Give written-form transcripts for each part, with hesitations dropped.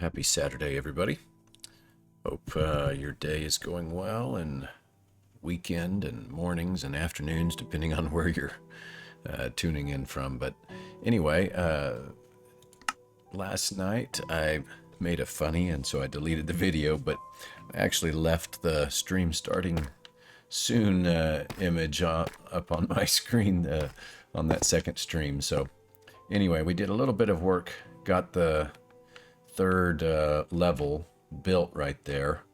Happy Saturday, everybody. Hope your day is going well, and weekend and mornings and afternoons, depending on where you're tuning in from. But anyway, last night I made a funny, and so I deleted the video, but I actually left the stream starting soon image up on my screen on that second stream. So anyway, we did a little bit of work, got the third level built right there,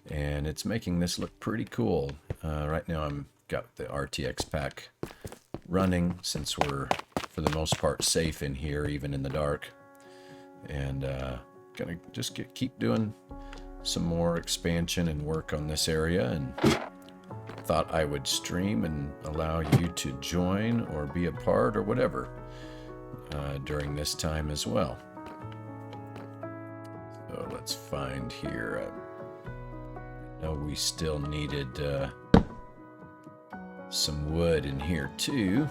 and it's making this look pretty cool. Right now I'm got the RTX pack running, since we're for the most part safe in here, even in the dark, and gonna just keep doing some more expansion and work on this area, and thought I would stream and allow you to join or be a part or whatever during this time as well. So let's find here. I know we still needed some wood in here too.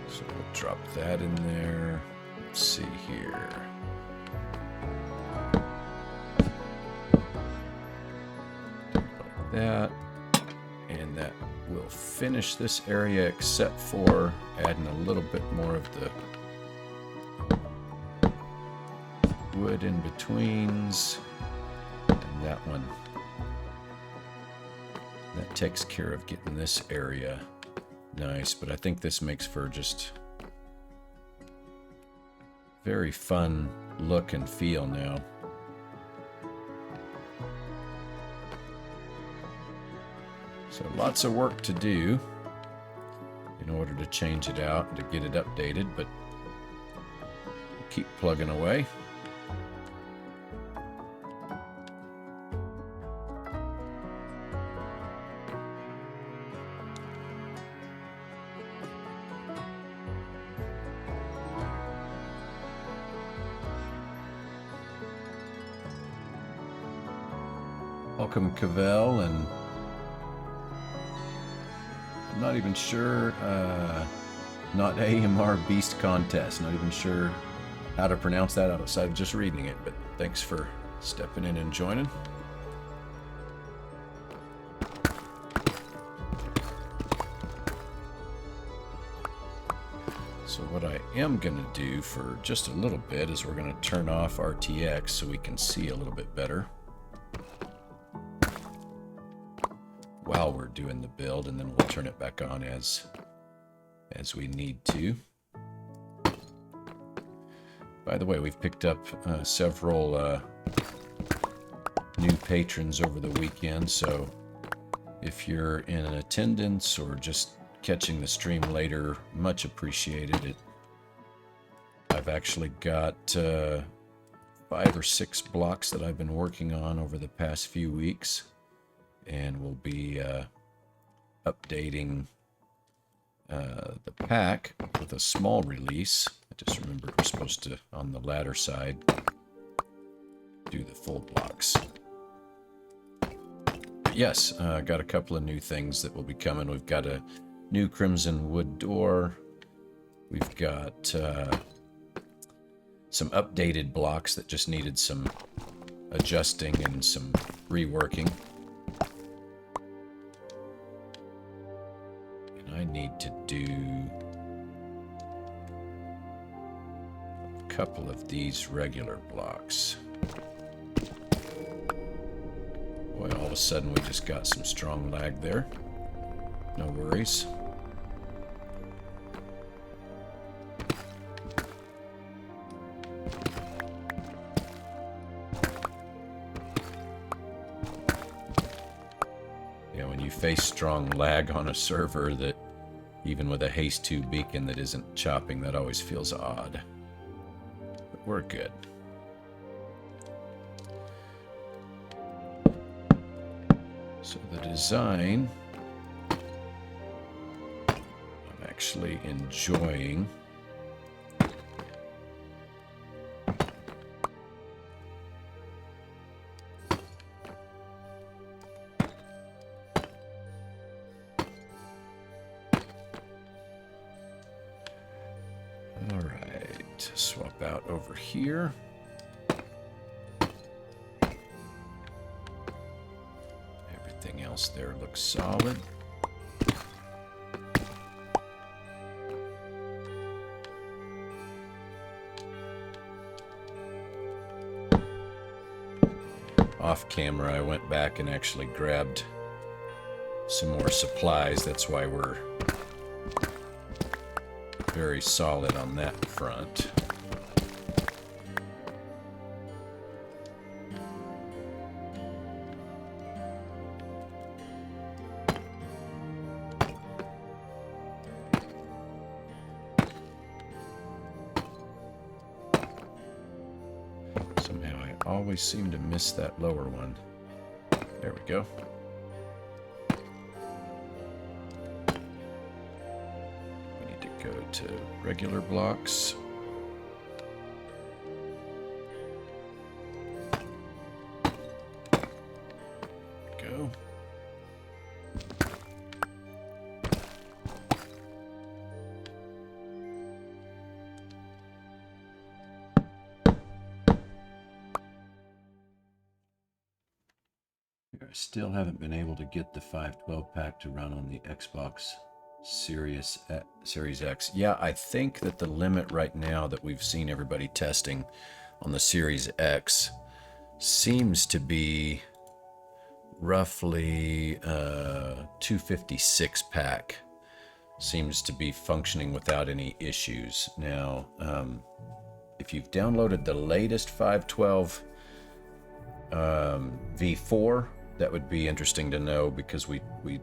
So we'll drop that in there. Let's see here. Like that. And that will finish this area, except for adding a little bit more of the wood in betweens, and that one, that takes care of getting this area nice. But I think this makes for just very fun look and feel now. So lots of work to do in order to change it out and to get it updated, but keep plugging away. Welcome, Cavell, and I'm not even sure, not AMR Beast Contest, not even sure how to pronounce that outside of just reading it, but thanks for stepping in and joining. So what I am going to do for just a little bit is we're going to turn off RTX so we can see a little bit better while we're doing the build, and then we'll turn it back on as we need to. By the way, we've picked up several new patrons over the weekend, so if you're in attendance or just catching the stream later, much appreciated. I've actually got 5 or 6 blocks that I've been working on over the past few weeks, and we'll be updating the pack with a small release. I just remembered we're supposed to, on the ladder side, do the full blocks. But yes, got a couple of new things that will be coming. We've got a new crimson wood door. We've got some updated blocks that just needed some adjusting and some reworking. I need to do a couple of these regular blocks. Boy, all of a sudden we just got some strong lag there. No worries. Yeah, when you face strong lag on a server that, even with a haste 2 beacon that isn't chopping, that always feels odd. But we're good. So the design, I'm actually enjoying. All right. swap out over here. Everything else there looks solid. Off camera, I went back and actually grabbed some more supplies. That's why we're very solid on that front. Somehow I always seem to miss that lower one. There we go. Go to regular blocks. Go. I still haven't been able to get the 512 pack to run on the Xbox Series X. Yeah, I think that the limit right now that we've seen everybody testing on the Series X seems to be roughly 256 pack. Seems to be functioning without any issues. Now, if you've downloaded the latest 512 V4, that would be interesting to know, because we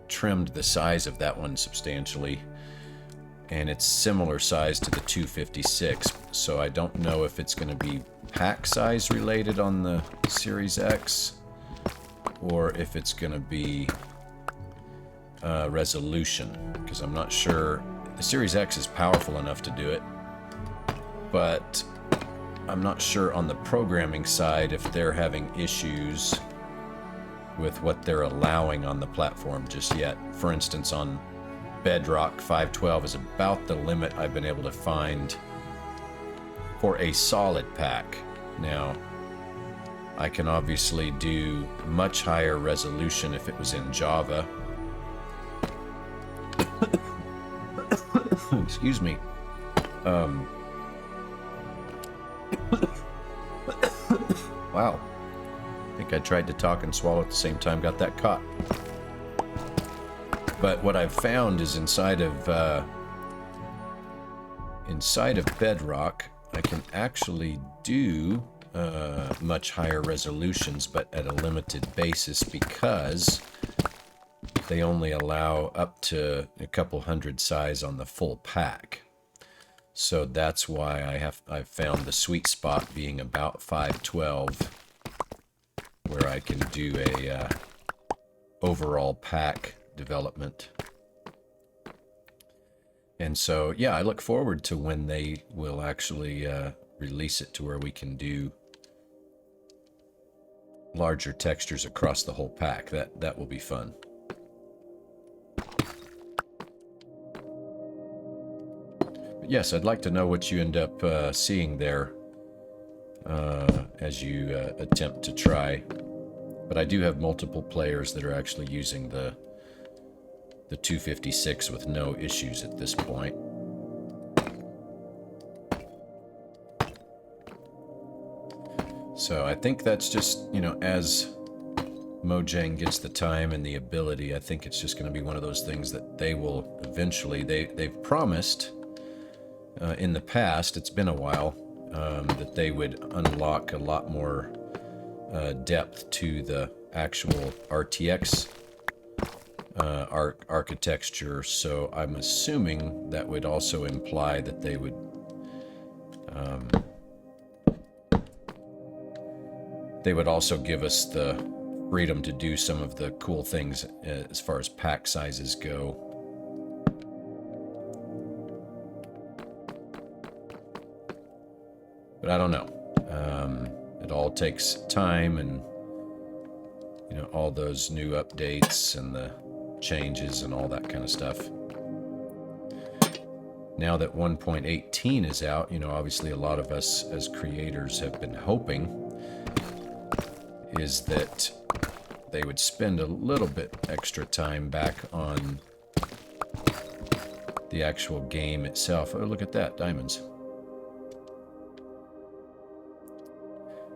trimmed the size of that one substantially, and it's similar size to the 256, so I don't know if it's going to be pack size related on the Series X, or if it's going to be resolution, because I'm not sure. The Series X is powerful enough to do it, but I'm not sure on the programming side if they're having issues with what they're allowing on the platform just yet. For instance, on Bedrock, 512 is about the limit I've been able to find for a solid pack. Now, I can obviously do much higher resolution if it was in Java. Excuse me. Wow. I think I tried to talk and swallow at the same time, got that caught. But what I've found is inside of Bedrock, I can actually do much higher resolutions, but at a limited basis, because they only allow up to a couple hundred size on the full pack. So that's why I've found the sweet spot being about 512. Where I can do a overall pack development. And so, yeah, I look forward to when they will actually release it to where we can do larger textures across the whole pack. That will be fun. But yes, I'd like to know what you end up seeing there as you attempt to try. But I do have multiple players that are actually using the 256 with no issues at this point. So I think that's just, you know, as Mojang gets the time and the ability, I think it's just going to be one of those things that they will eventually, they've promised in the past, it's been a while, that they would unlock a lot more depth to the actual RTX architecture. So I'm assuming that would also imply that they would also give us the freedom to do some of the cool things as far as pack sizes go. But I don't know. It all takes time, and you know, all those new updates and the changes and all that kind of stuff. now that 1.18 is out, you know, obviously a lot of us as creators have been hoping is that they would spend a little bit extra time back on the actual game itself. Oh, look at that, diamonds.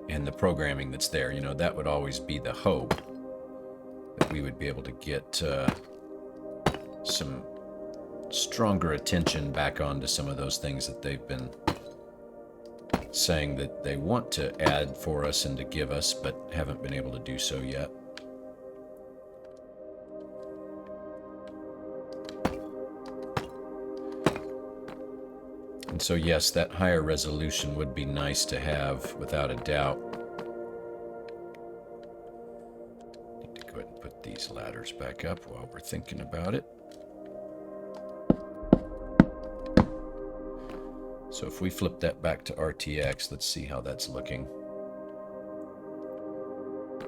And the programming that's there, you know, that would always be the hope, that we would be able to get some stronger attention back onto some of those things that they've been saying that they want to add for us and to give us, but haven't been able to do so yet. And so yes, that higher resolution would be nice to have, without a doubt. Need to go ahead and put these ladders back up while we're thinking about it. So if we flip that back to RTX, let's see how that's looking.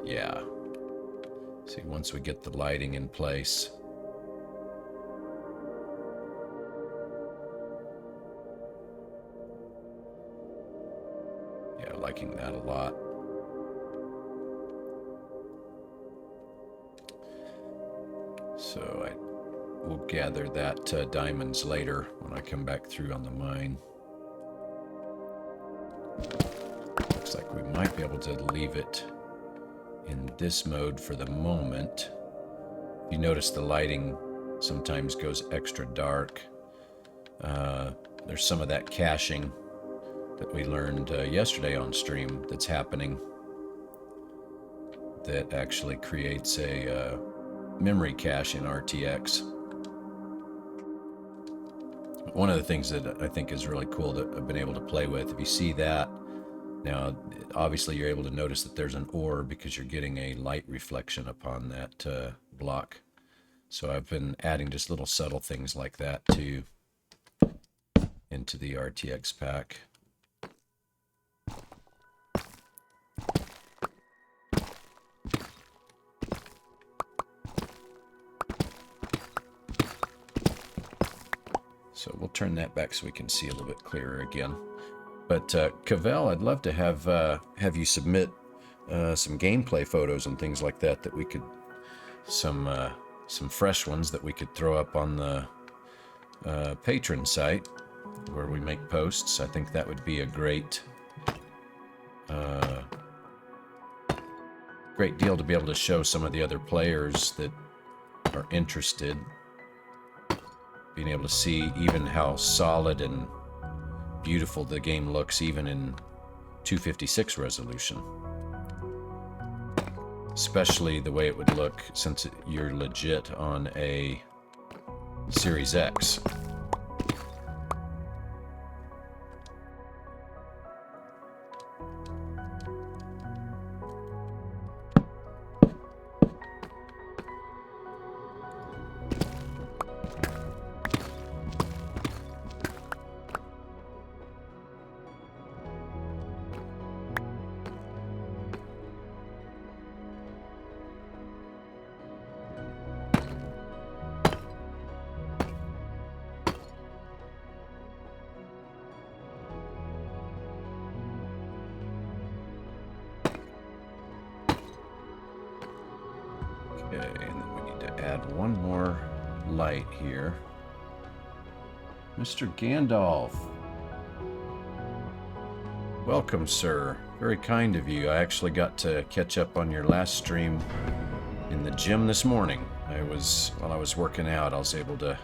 Yeah. See, once we get the lighting in place. Yeah, liking that a lot. So we'll gather that diamonds later when I come back through on the mine. Looks like we might be able to leave it in this mode for the moment. You notice the lighting sometimes goes extra dark. There's some of that caching that we learned yesterday on stream that's happening that actually creates a memory cache in RTX. One of the things that I think is really cool that I've been able to play with, if you see that, now obviously you're able to notice that there's an ore because you're getting a light reflection upon that block. So I've been adding just little subtle things like that too into the RTX pack. So we'll turn that back so we can see a little bit clearer again. But Cavell, I'd love to have you submit some gameplay photos and things like that we could, some fresh ones that we could throw up on the Patron site where we make posts. I think that would be a great deal to be able to show some of the other players that are interested, being able to see even how solid and beautiful the game looks even in 256 resolution. Especially the way it would look since you're legit on a Series X. Okay, and then we need to add one more light here. Mr. Gandalf. Welcome, sir. Very kind of you. I actually got to catch up on your last stream in the gym this morning. While I was working out, I was able to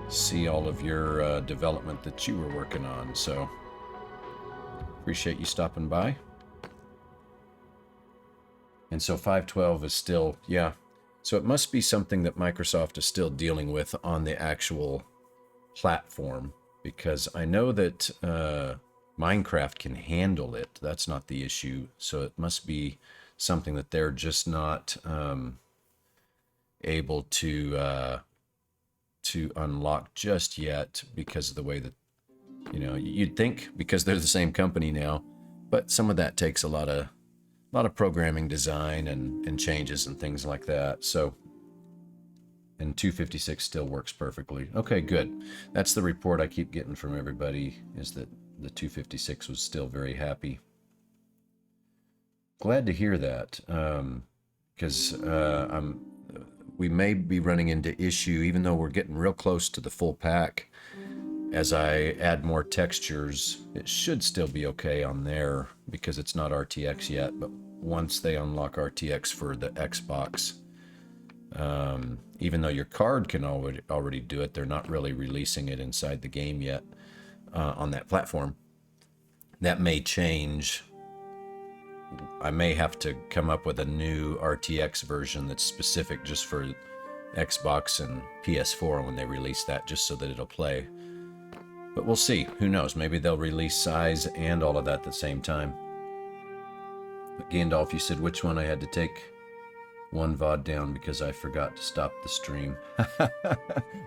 see all of your development that you were working on, so appreciate you stopping by. And so 512 is still, yeah. So it must be something that Microsoft is still dealing with on the actual platform, because I know that Minecraft can handle it. That's not the issue. So it must be something that they're just not able to unlock just yet because of the way that, you know, you'd think because they're the same company now, but some of that takes a lot of programming design and changes and things like that. So And 256 still works perfectly. Okay, good. That's the report I keep getting from everybody, is that the 256 was still very happy. Glad to hear that, because we may be running into issue, even though we're getting real close to the full pack. As I add more textures, it should still be okay on there because it's not RTX yet, but once they unlock RTX for the Xbox, even though your card can already do it, they're not really releasing it inside the game yet on that platform. That may change. I may have to come up with a new RTX version that's specific just for Xbox and PS4 when they release that, just so that it'll play. But we'll see. Who knows? Maybe they'll release size and all of that at the same time. But Gandalf, you said which one I had to take one VOD down because I forgot to stop the stream.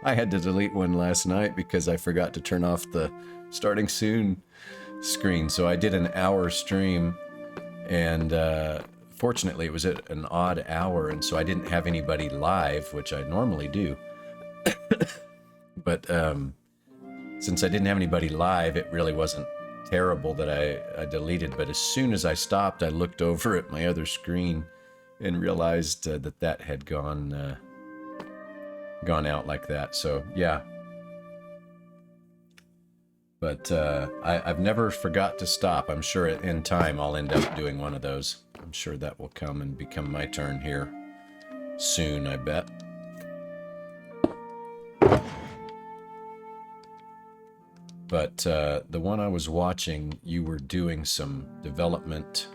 I had to delete one last night because I forgot to turn off the starting soon screen. So I did an hour stream, and fortunately it was at an odd hour, and so I didn't have anybody live, which I normally do. But since I didn't have anybody live, it really wasn't terrible that I deleted. But as soon as I stopped, I looked over at my other screen and realized that had gone out like that. So yeah. But I've never forgot to stop. I'm sure in time I'll end up doing one of those. I'm sure that will come and become my turn here soon, I bet. But the one I was watching, you were doing some development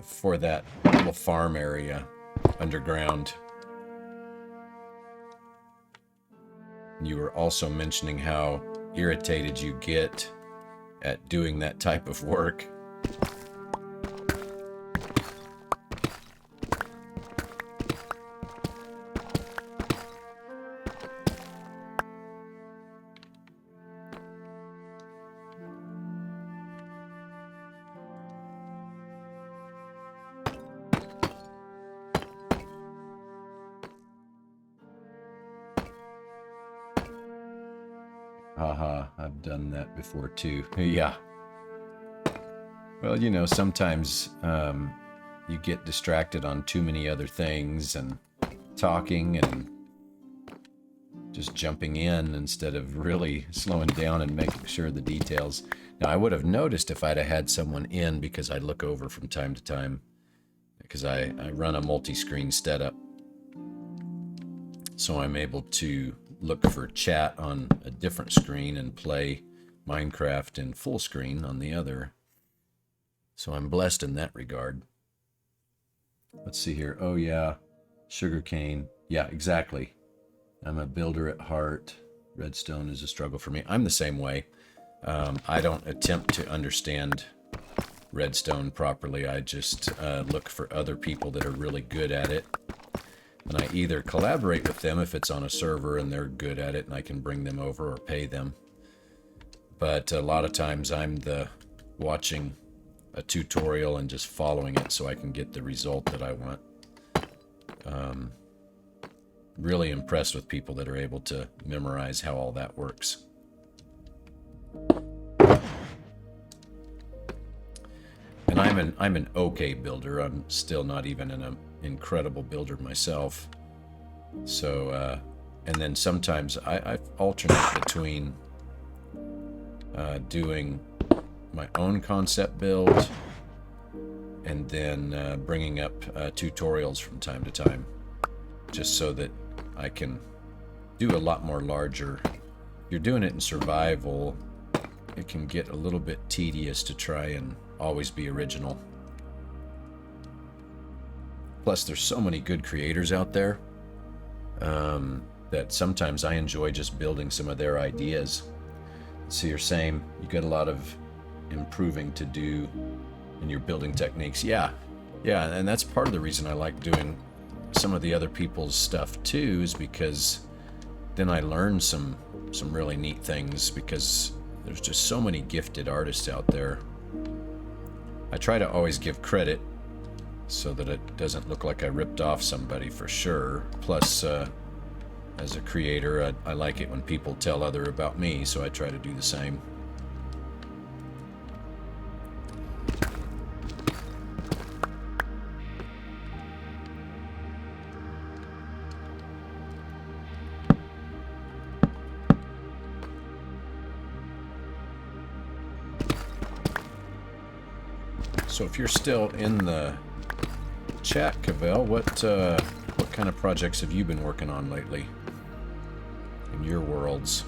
for that little farm area underground. You were also mentioning how irritated you get at doing that type of work. Haha, I've done that before too. Yeah. Well, you know, sometimes you get distracted on too many other things and talking and just jumping in instead of really slowing down and making sure the details. Now, I would have noticed if I'd have had someone in, because I look over from time to time, because I run a multi-screen setup. So I'm able to look for chat on a different screen and play Minecraft in full screen on the other. So I'm blessed in that regard. Let's see here. Oh yeah, sugarcane. Yeah, exactly. I'm a builder at heart. Redstone is a struggle for me. I'm the same way. I don't attempt to understand redstone properly. I just look for other people that are really good at it. And I either collaborate with them if it's on a server and they're good at it and I can bring them over or pay them. But a lot of times I'm the watching a tutorial and just following it so I can get the result that I want. Really impressed with people that are able to memorize how all that works. And I'm an okay builder. I'm still not even an incredible builder myself. So, and then sometimes I alternate between doing my own concept build and then bringing up tutorials from time to time, just so that I can do a lot more larger. If you're doing it in survival, it can get a little bit tedious to try and always be original. Plus, there's so many good creators out there that sometimes I enjoy just building some of their ideas. So you're saying you got a lot of improving to do in your building techniques. Yeah, and that's part of the reason I like doing some of the other people's stuff too, is because then I learn some really neat things, because there's just so many gifted artists out there. I try to always give credit so that it doesn't look like I ripped off somebody for sure. Plus, as a creator, I like it when people tell other about me, so I try to do the same. So if you're still in the chat, Cavell, what kind of projects have you been working on lately in your worlds?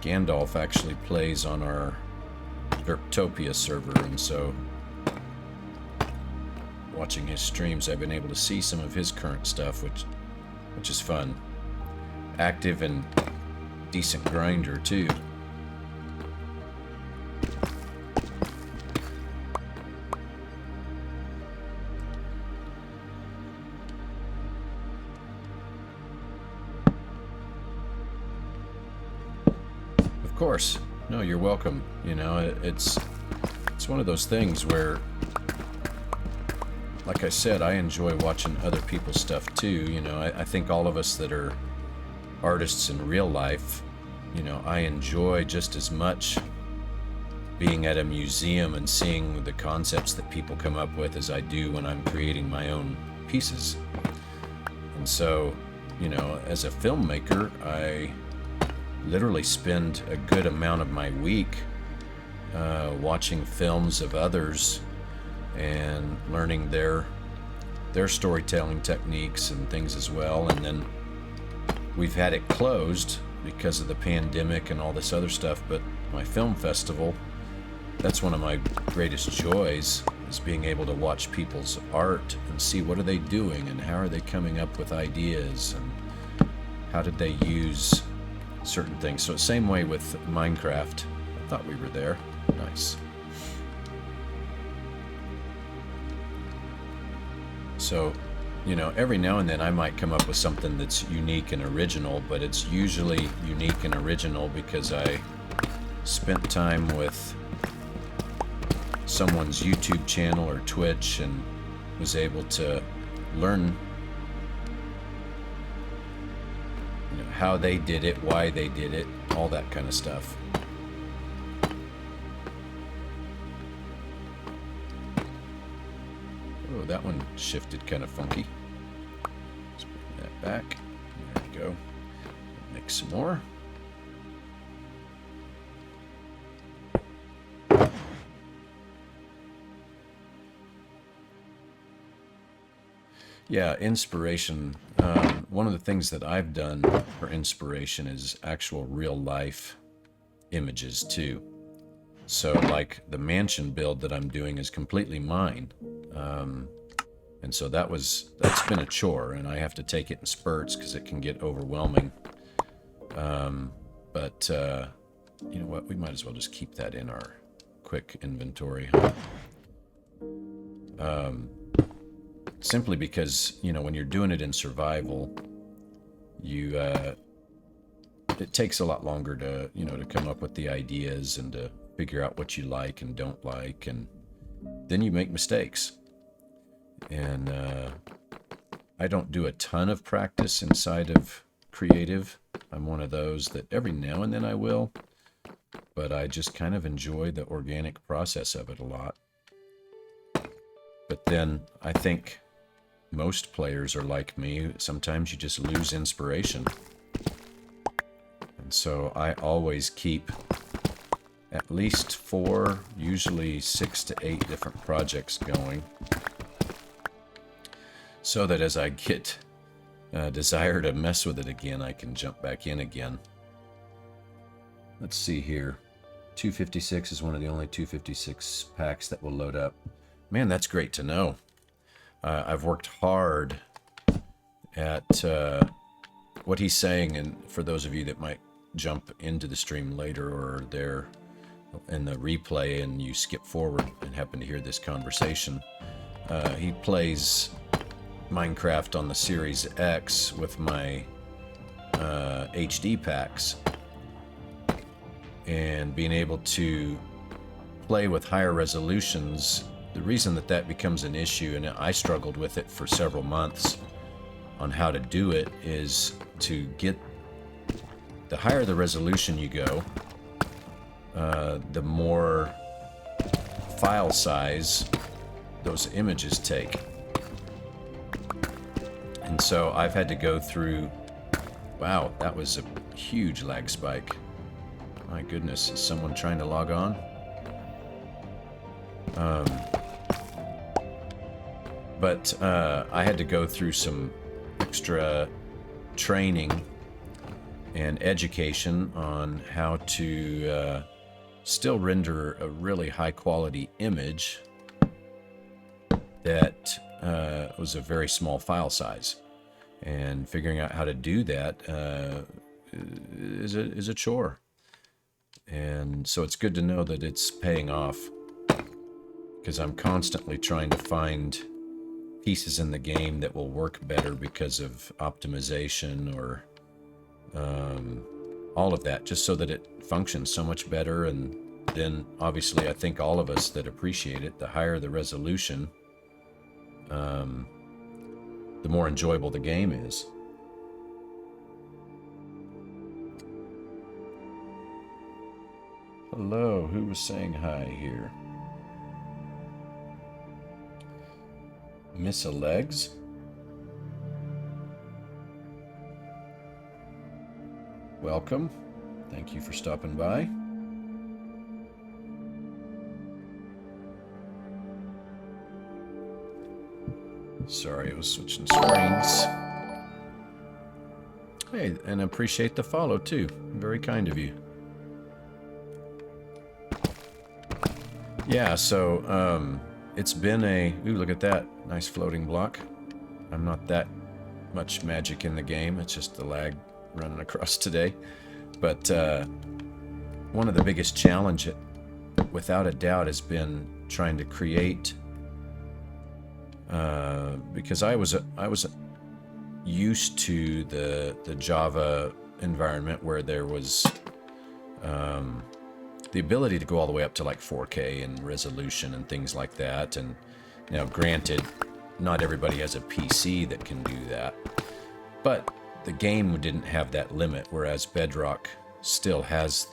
Gandalf actually plays on our Derptopia server, and so watching his streams, I've been able to see some of his current stuff, which is fun. Active and decent grinder too. Of course. No, you're welcome. You know, it's one of those things where, like I said, I enjoy watching other people's stuff too. You know, I think all of us that are artists in real life, you know, I enjoy just as much being at a museum and seeing the concepts that people come up with as I do when I'm creating my own pieces. And so, you know, as a filmmaker, I literally spend a good amount of my week watching films of others and learning their storytelling techniques and things as well. And then we've had it closed because of the pandemic and all this other stuff, but my film festival, that's one of my greatest joys, is being able to watch people's art and see what are they doing and how are they coming up with ideas and how did they use certain things. So same way with Minecraft. I thought we were there. Nice. So, you know, every now and then I might come up with something that's unique and original, but it's usually unique and original because I spent time with someone's YouTube channel or Twitch and was able to learn, you know, how they did it, why they did it, all that kind of stuff. Oh, that one shifted kind of funky. Let's bring that back. There we go. Make some more. Yeah, inspiration. One of the things that I've done for inspiration is actual real life images too. So like the mansion build that I'm doing is completely mine. And so that's been a chore, and I have to take it in spurts because it can get overwhelming. But you know what, we might as well just keep that in our quick inventory, huh? Simply because, you know, when you're doing it in survival, it takes a lot longer to, you know, to come up with the ideas and to figure out what you like and don't like, and then you make mistakes. And I don't do a ton of practice inside of creative. I'm one of those that every now and then I will, but I just kind of enjoy the organic process of it a lot. But then I think most players are like me. Sometimes you just lose inspiration. And so I always keep at least 4, usually 6 to 8 different projects going, so that as I get a desire to mess with it again, I can jump back in again. Let's see here. 256 is one of the only 256 packs that will load up. Man, that's great to know. I've worked hard at what he's saying, and for those of you that might jump into the stream later or there in the replay and you skip forward and happen to hear this conversation, he plays Minecraft on the Series X with my HD packs, and being able to play with higher resolutions, the reason that that becomes an issue, and I struggled with it for several months on how to do it, is to get the higher the resolution you go, the more file size those images take. And so I've had to go through... Wow, that was a huge lag spike. My goodness, is someone trying to log on? But I had to go through some extra training and education on how to still render a really high quality image that was a very small file size. And figuring out how to do that is a chore. And so it's good to know that it's paying off, because I'm constantly trying to find pieces in the game that will work better because of optimization or all of that, just so that it functions so much better. And then obviously I think all of us that appreciate it, the higher the resolution, the more enjoyable the game is. Hello, who was saying hi here? Miss Aleksey? Welcome. Thank you for stopping by. Sorry, I was switching screens. Hey, and I appreciate the follow too. Very kind of you. Yeah, so it's been a... Ooh, look at that. Nice floating block. I'm not that much magic in the game. It's just the lag running across today. But one of the biggest challenges, without a doubt, has been trying to create... because I was used to the Java environment where there was the ability to go all the way up to like 4K and resolution and things like that. And now, granted, not everybody has a PC that can do that, but the game didn't have that limit, whereas Bedrock still has...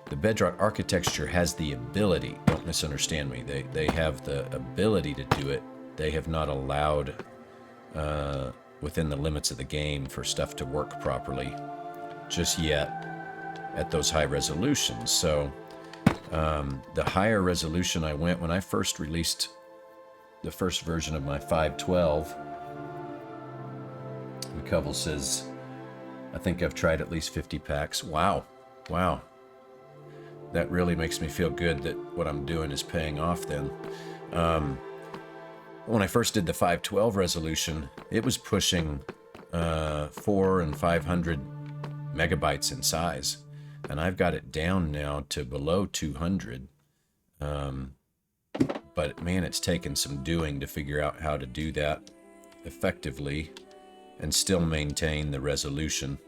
The Bedrock architecture has the ability, don't misunderstand me, they have the ability to do it. They have not allowed, within the limits of the game, for stuff to work properly just yet at those high resolutions. So the higher resolution I went, when I first released the first version of my 512, McCovell says, I think I've tried at least 50 packs. Wow. Wow. That really makes me feel good that what I'm doing is paying off then. When I first did the 512 resolution, it was pushing 400 and 500 megabytes in size. And I've got it down now to below 200. But man, it's taken some doing to figure out how to do that effectively and still maintain the resolution.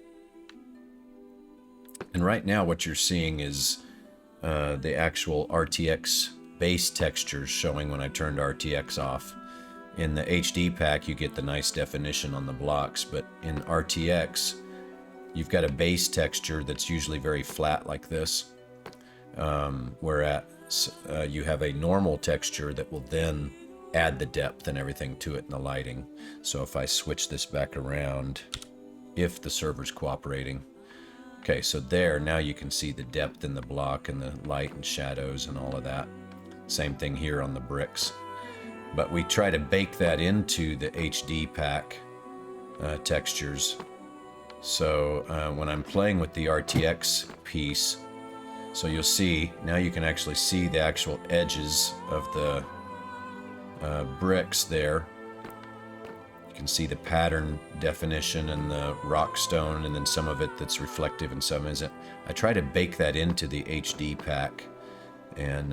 And right now what you're seeing is the actual RTX base textures showing when I turned RTX off. In the HD pack, you get the nice definition on the blocks, but in RTX, you've got a base texture that's usually very flat like this, whereas you have a normal texture that will then add the depth and everything to it in the lighting. So if I switch this back around, if the server's cooperating, okay, so there, now you can see the depth in the block and the light and shadows and all of that. Same thing here on the bricks. But we try to bake that into the HD pack textures. So when I'm playing with the RTX piece, so you'll see, now you can actually see the actual edges of the bricks there. You can see the pattern definition and the rock stone, and then some of it that's reflective and some isn't. I try to bake that into the HD pack. And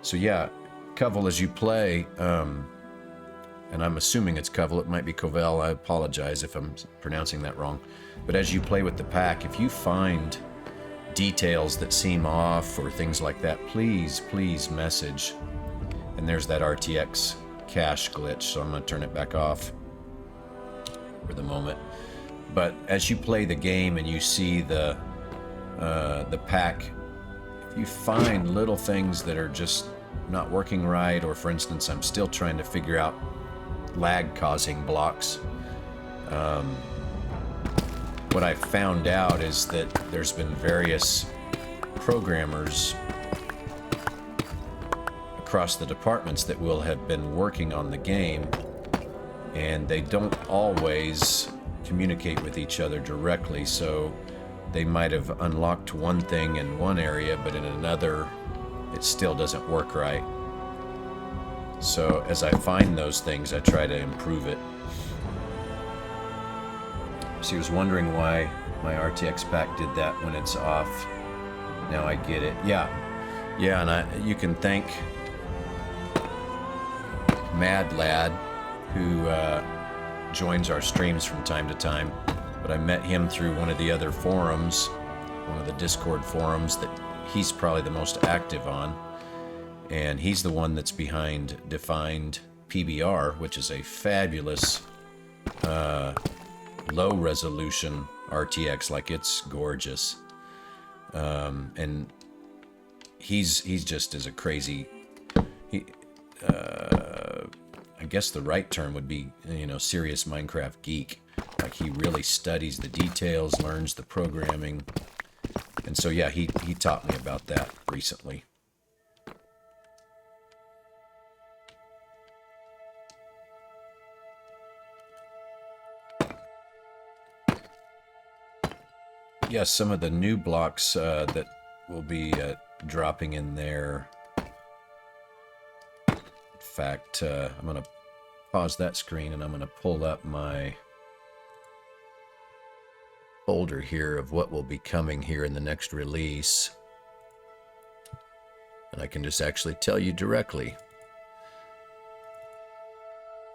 so yeah, Covel, as you play, and I'm assuming it's Covel, it might be Covel, I apologize if I'm pronouncing that wrong, but as you play with the pack, if you find details that seem off or things like that, please message. And there's that RTX cache glitch, so I'm going to turn it back off for the moment. But as you play the game and you see the pack, if you find little things that are just not working right, or for instance, I'm still trying to figure out lag causing blocks. What I found out is that there's been various programmers across the departments that will have been working on the game, and they don't always communicate with each other directly, so they might have unlocked one thing in one area, but in another it still doesn't work right. So as I find those things, I try to improve it. So he was wondering why my RTX pack did that when it's off. Now I get it. Yeah, and you can thank Mad Lad, who joins our streams from time to time. But I met him through one of the other forums, one of the Discord forums that he's probably the most active on. And he's the one that's behind Defined PBR, which is a fabulous low resolution RTX. Like, it's gorgeous. And he's just as a crazy, I guess the right term would be, serious Minecraft geek. Like, he really studies the details, learns the programming. And so yeah, he taught me about that recently. Yes, some of the new blocks that will be dropping in there. In fact, I'm going to pause that screen and I'm going to pull up my folder here of what will be coming here in the next release. And I can just actually tell you directly.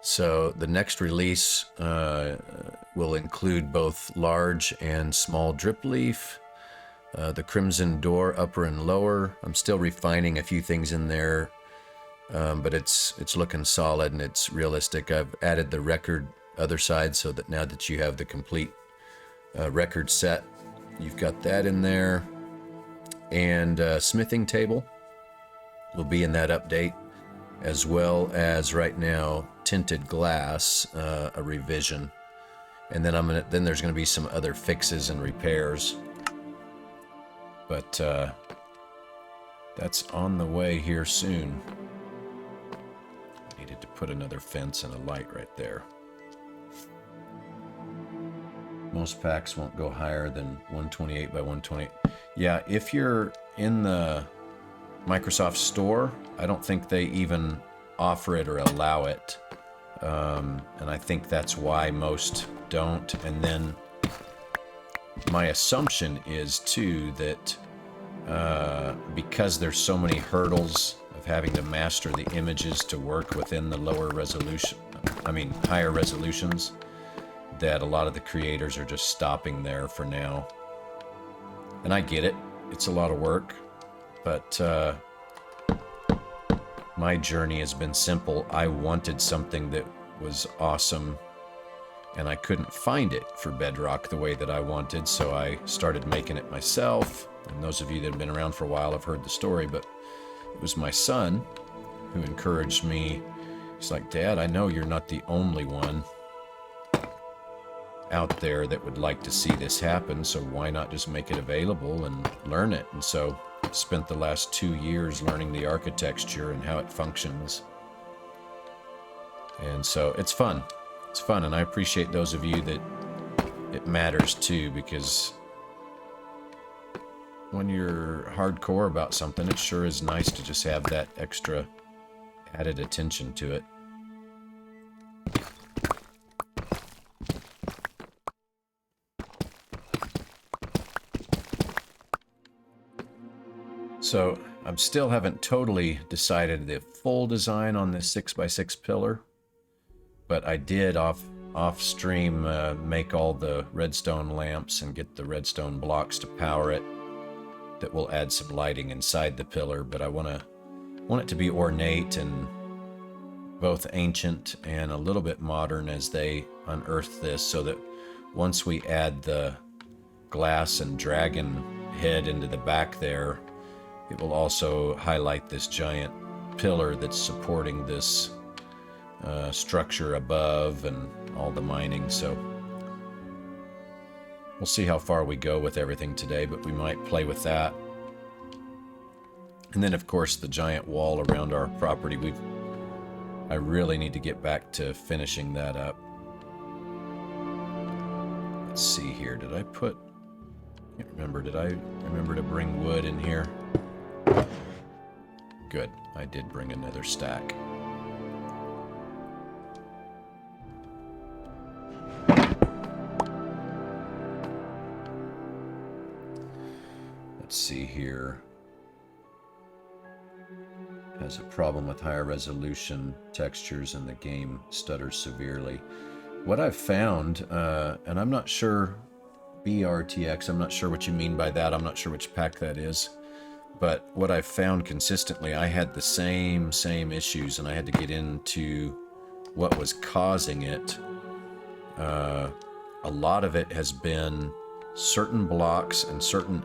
So the next release will include both large and small drip leaf, the crimson door upper and lower. I'm still refining a few things in there, but it's looking solid and it's realistic. I've added the record other side so that now that you have the complete record set, you've got that in there. And smithing table will be in that update, as well as right now tinted glass, a revision. And then there's gonna be some other fixes and repairs. But that's on the way here soon. I needed to put another fence and a light right there. Most packs won't go higher than 128 by 128. Yeah, if you're in the Microsoft Store, I don't think they even offer it or allow it. And I think that's why most don't. And then my assumption is too that because there's so many hurdles of having to master the images to work within the higher resolutions, that a lot of the creators are just stopping there for now. And I get it, it's a lot of work, but my journey has been simple. I wanted something that was awesome, and I couldn't find it for Bedrock the way that I wanted, so I started making it myself. And those of you that have been around for a while have heard the story, but it was my son who encouraged me. He's like, "Dad, I know you're not the only one out there that would like to see this happen, so why not just make it available and learn it?" And so I spent the last 2 years learning the architecture and how it functions. And so it's fun. It's fun, and I appreciate those of you that it matters to, because when you're hardcore about something, it sure is nice to just have that extra added attention to it. So I still haven't totally decided the full design on this 6x6 pillar, but I did off stream make all the redstone lamps and get the redstone blocks to power it. that will add some lighting inside the pillar, but I want it to be ornate and both ancient and a little bit modern as they unearth this, so that once we add the glass and dragon head into the back there, it will also highlight this giant pillar that's supporting this structure above and all the mining. So we'll see how far we go with everything today, but we might play with that. And then of course the giant wall around our property, I really need to get back to finishing that up. Let's see here, I can't remember, did I remember to bring wood in here? Good, I did bring another stack. Let's see here. Has a problem with higher resolution textures and the game stutters severely. What I've found, and I'm not sure, BRTX, I'm not sure what you mean by that. I'm not sure which pack that is. But what I've found consistently, I had the same issues, and I had to get into what was causing it. A lot of it has been certain blocks and certain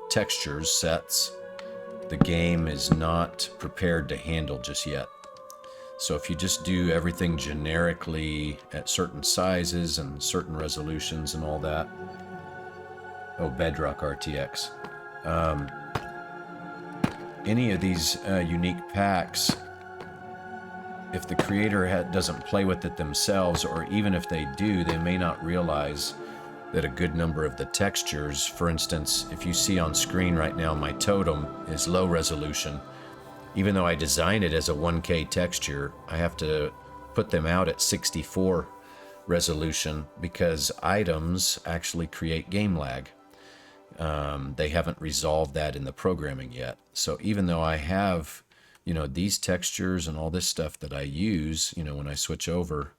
textures, sets, the game is not prepared to handle just yet. So if you just do everything generically at certain sizes and certain resolutions and all that. Oh, Bedrock RTX. Any of these unique packs, if the creator doesn't play with it themselves, or even if they do, they may not realize that a good number of the textures, for instance, if you see on screen right now, my totem is low resolution. Even though I designed it as a 1K texture, I have to put them out at 64 resolution because items actually create game lag. They haven't resolved that in the programming yet. So even though I have, these textures and all this stuff that I use, when I switch over,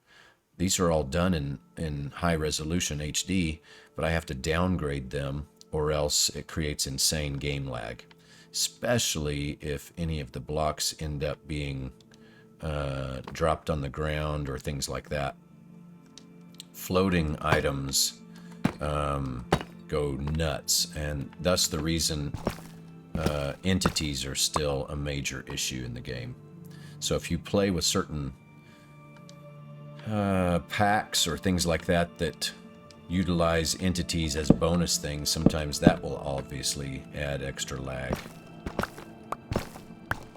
these are all done in high resolution HD, but I have to downgrade them or else it creates insane game lag, especially if any of the blocks end up being dropped on the ground or things like that. Floating items go nuts, and thus the reason entities are still a major issue in the game. So if you play with certain packs or things like that that utilize entities as bonus things, sometimes that will obviously add extra lag.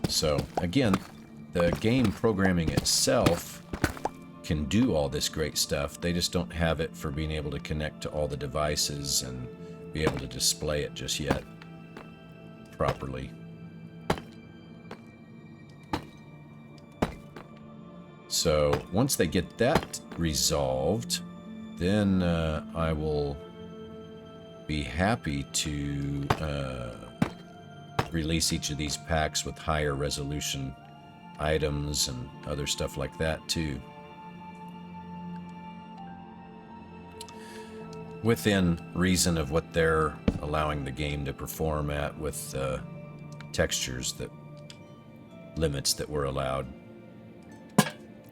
So again, the game programming itself can do all this great stuff. They just don't have it for being able to connect to all the devices and be able to display it just yet properly. So once they get that resolved, then I will be happy to release each of these packs with higher resolution items and other stuff like that too. Within reason of what they're allowing the game to perform at with textures, that limits that were allowed,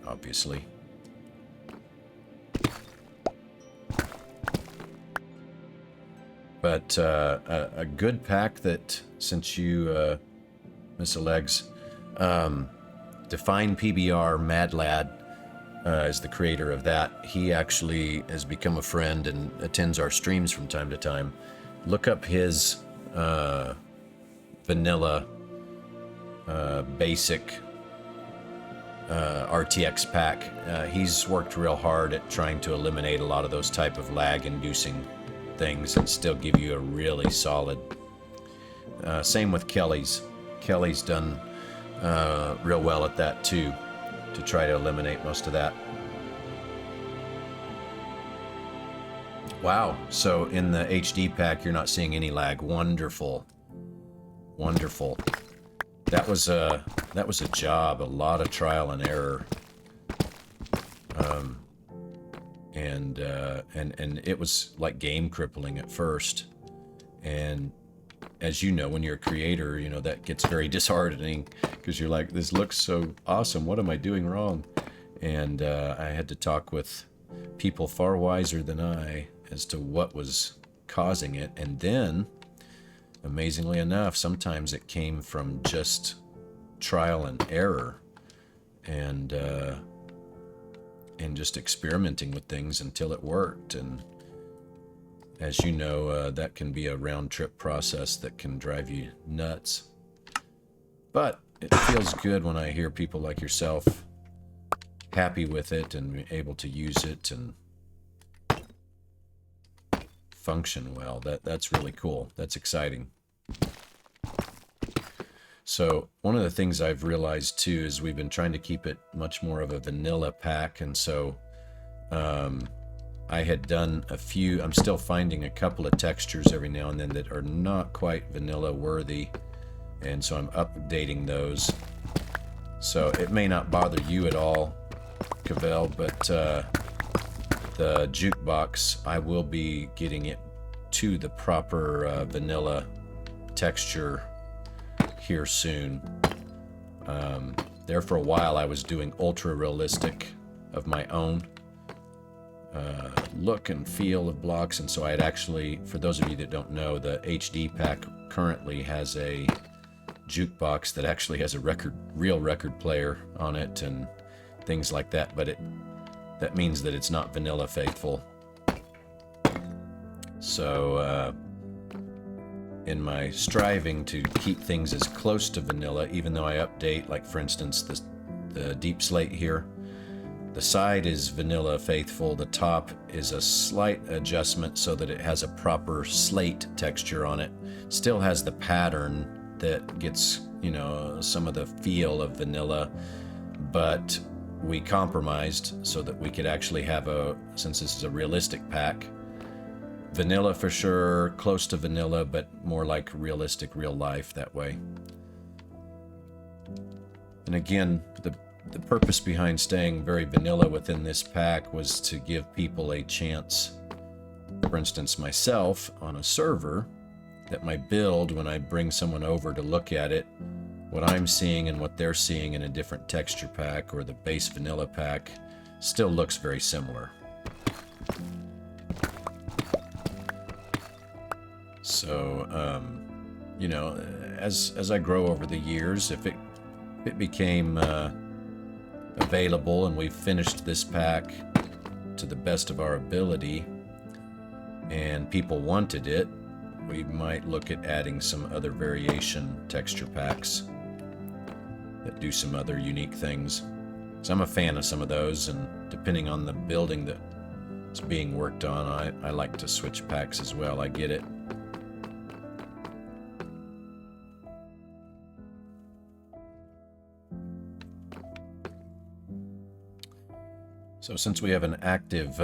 obviously. But a good pack that, since you, Miss Aleksey, Define PBR, Mad Lad, is the creator of that. He actually has become a friend and attends our streams from time to time. Look up his vanilla basic RTX pack. He's worked real hard at trying to eliminate a lot of those type of lag-inducing things and still give you a really solid. Same with Kelly's. Kelly's done real well at that too, to try to eliminate most of that. Wow, so in the HD pack you're not seeing any lag. Wonderful. Wonderful. That was a job, a lot of trial and error. And it was like game crippling at first. And as you know, when you're a creator, you know, that gets very disheartening because you're like, this looks so awesome. What am I doing wrong? And I had to talk with people far wiser than I as to what was causing it. And then, amazingly enough, sometimes it came from just trial and error and just experimenting with things until it worked. And as you know, that can be a round-trip process that can drive you nuts. But it feels good when I hear people like yourself happy with it and able to use it and function well. That's really cool. That's exciting. So one of the things I've realized too is we've been trying to keep it much more of a vanilla pack, and so I had done a few. I'm still finding a couple of textures every now and then that are not quite vanilla worthy, and so I'm updating those. So it may not bother you at all, Cavell, but the jukebox, I will be getting it to the proper vanilla texture here soon. There for a while I was doing ultra realistic of my own look and feel of blocks, and so I had actually, for those of you that don't know, the HD pack currently has a jukebox that actually has a real record player on it and things like that, but that means that it's not vanilla faithful. So in my striving to keep things as close to vanilla, even though I update, like for instance the deep slate here, the side is vanilla faithful, the top is a slight adjustment so that it has a proper slate texture on it. Still has the pattern that gets, you know, some of the feel of vanilla, but we compromised so that we could actually have since this is a realistic pack, vanilla for sure, close to vanilla, but more like realistic, real life that way. And again, the purpose behind staying very vanilla within this pack was to give people a chance, for instance myself, on a server, that my build, when I bring someone over to look at it, what I'm seeing and what they're seeing in a different texture pack or the base vanilla pack still looks very similar. So, you know, as I grow over the years, if it became available and we've finished this pack to the best of our ability and people wanted it, we might look at adding some other variation texture packs that do some other unique things. So I'm a fan of some of those, and depending on the building that's being worked on, I like to switch packs as well. I get it. So since we have an active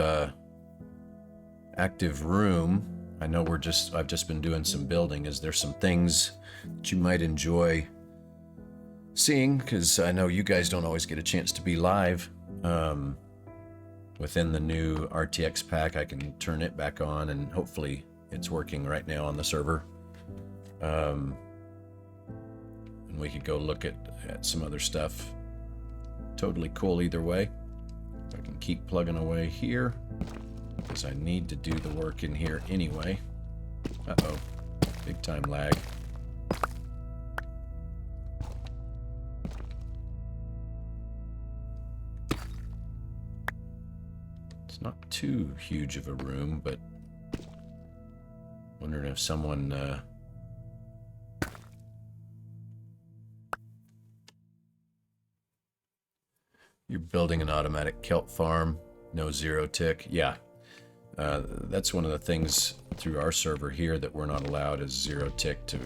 room, I know I've just been doing some building. Is there some things that you might enjoy seeing? Because I know you guys don't always get a chance to be live. Within the new RTX pack, I can turn it back on, and hopefully it's working right now on the server. And we could go look at some other stuff. Totally cool either way. I can keep plugging away here, because I need to do the work in here anyway. Uh-oh, big time lag. It's not too huge of a room, but wondering if someone you're building an automatic kelp farm, no zero tick. Yeah, that's one of the things through our server here that we're not allowed is zero tick, to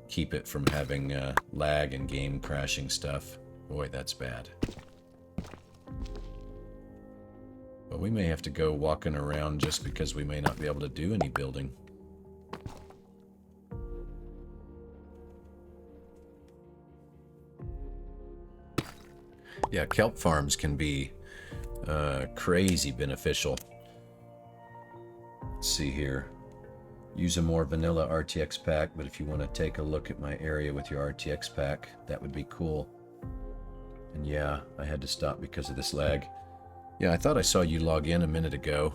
keep it from having lag and game crashing stuff. Boy, that's bad. But we may have to go walking around just because we may not be able to do any building. Yeah, kelp farms can be crazy beneficial. Let's see here. use a more vanilla RTX pack, but if you want to take a look at my area with your RTX pack, that would be cool. And yeah, I had to stop because of this lag. Yeah, I thought I saw you log in a minute ago.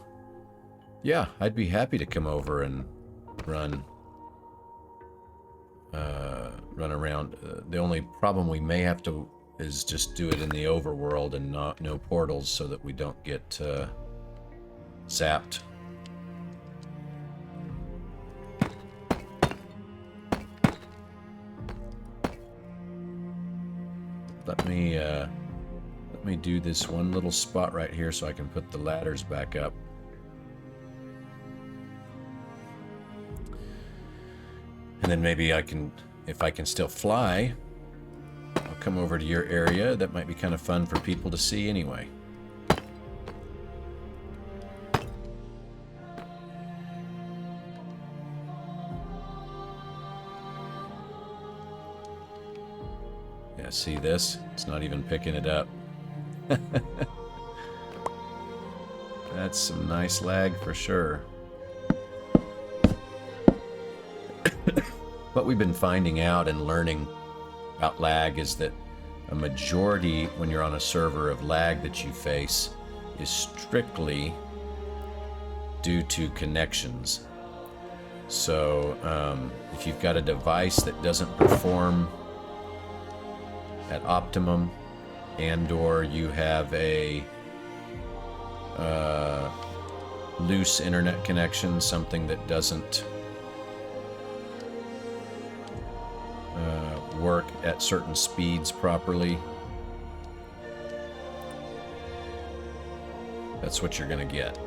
Yeah, I'd be happy to come over and run around. The only problem we may have to is just do it in the overworld and no portals so that we don't get zapped. Let me do this one little spot right here so I can put the ladders back up. And then maybe I can, if I can still fly, I'll come over to your area. That might be kind of fun for people to see anyway. Yeah, see this? It's not even picking it up. That's some nice lag for sure. What we've been finding out and learning about lag is that a majority, when you're on a server, of lag that you face is strictly due to connections. So if you've got a device that doesn't perform at optimum, and or you have a loose internet connection, something that doesn't work at certain speeds properly, that's what you're going to get.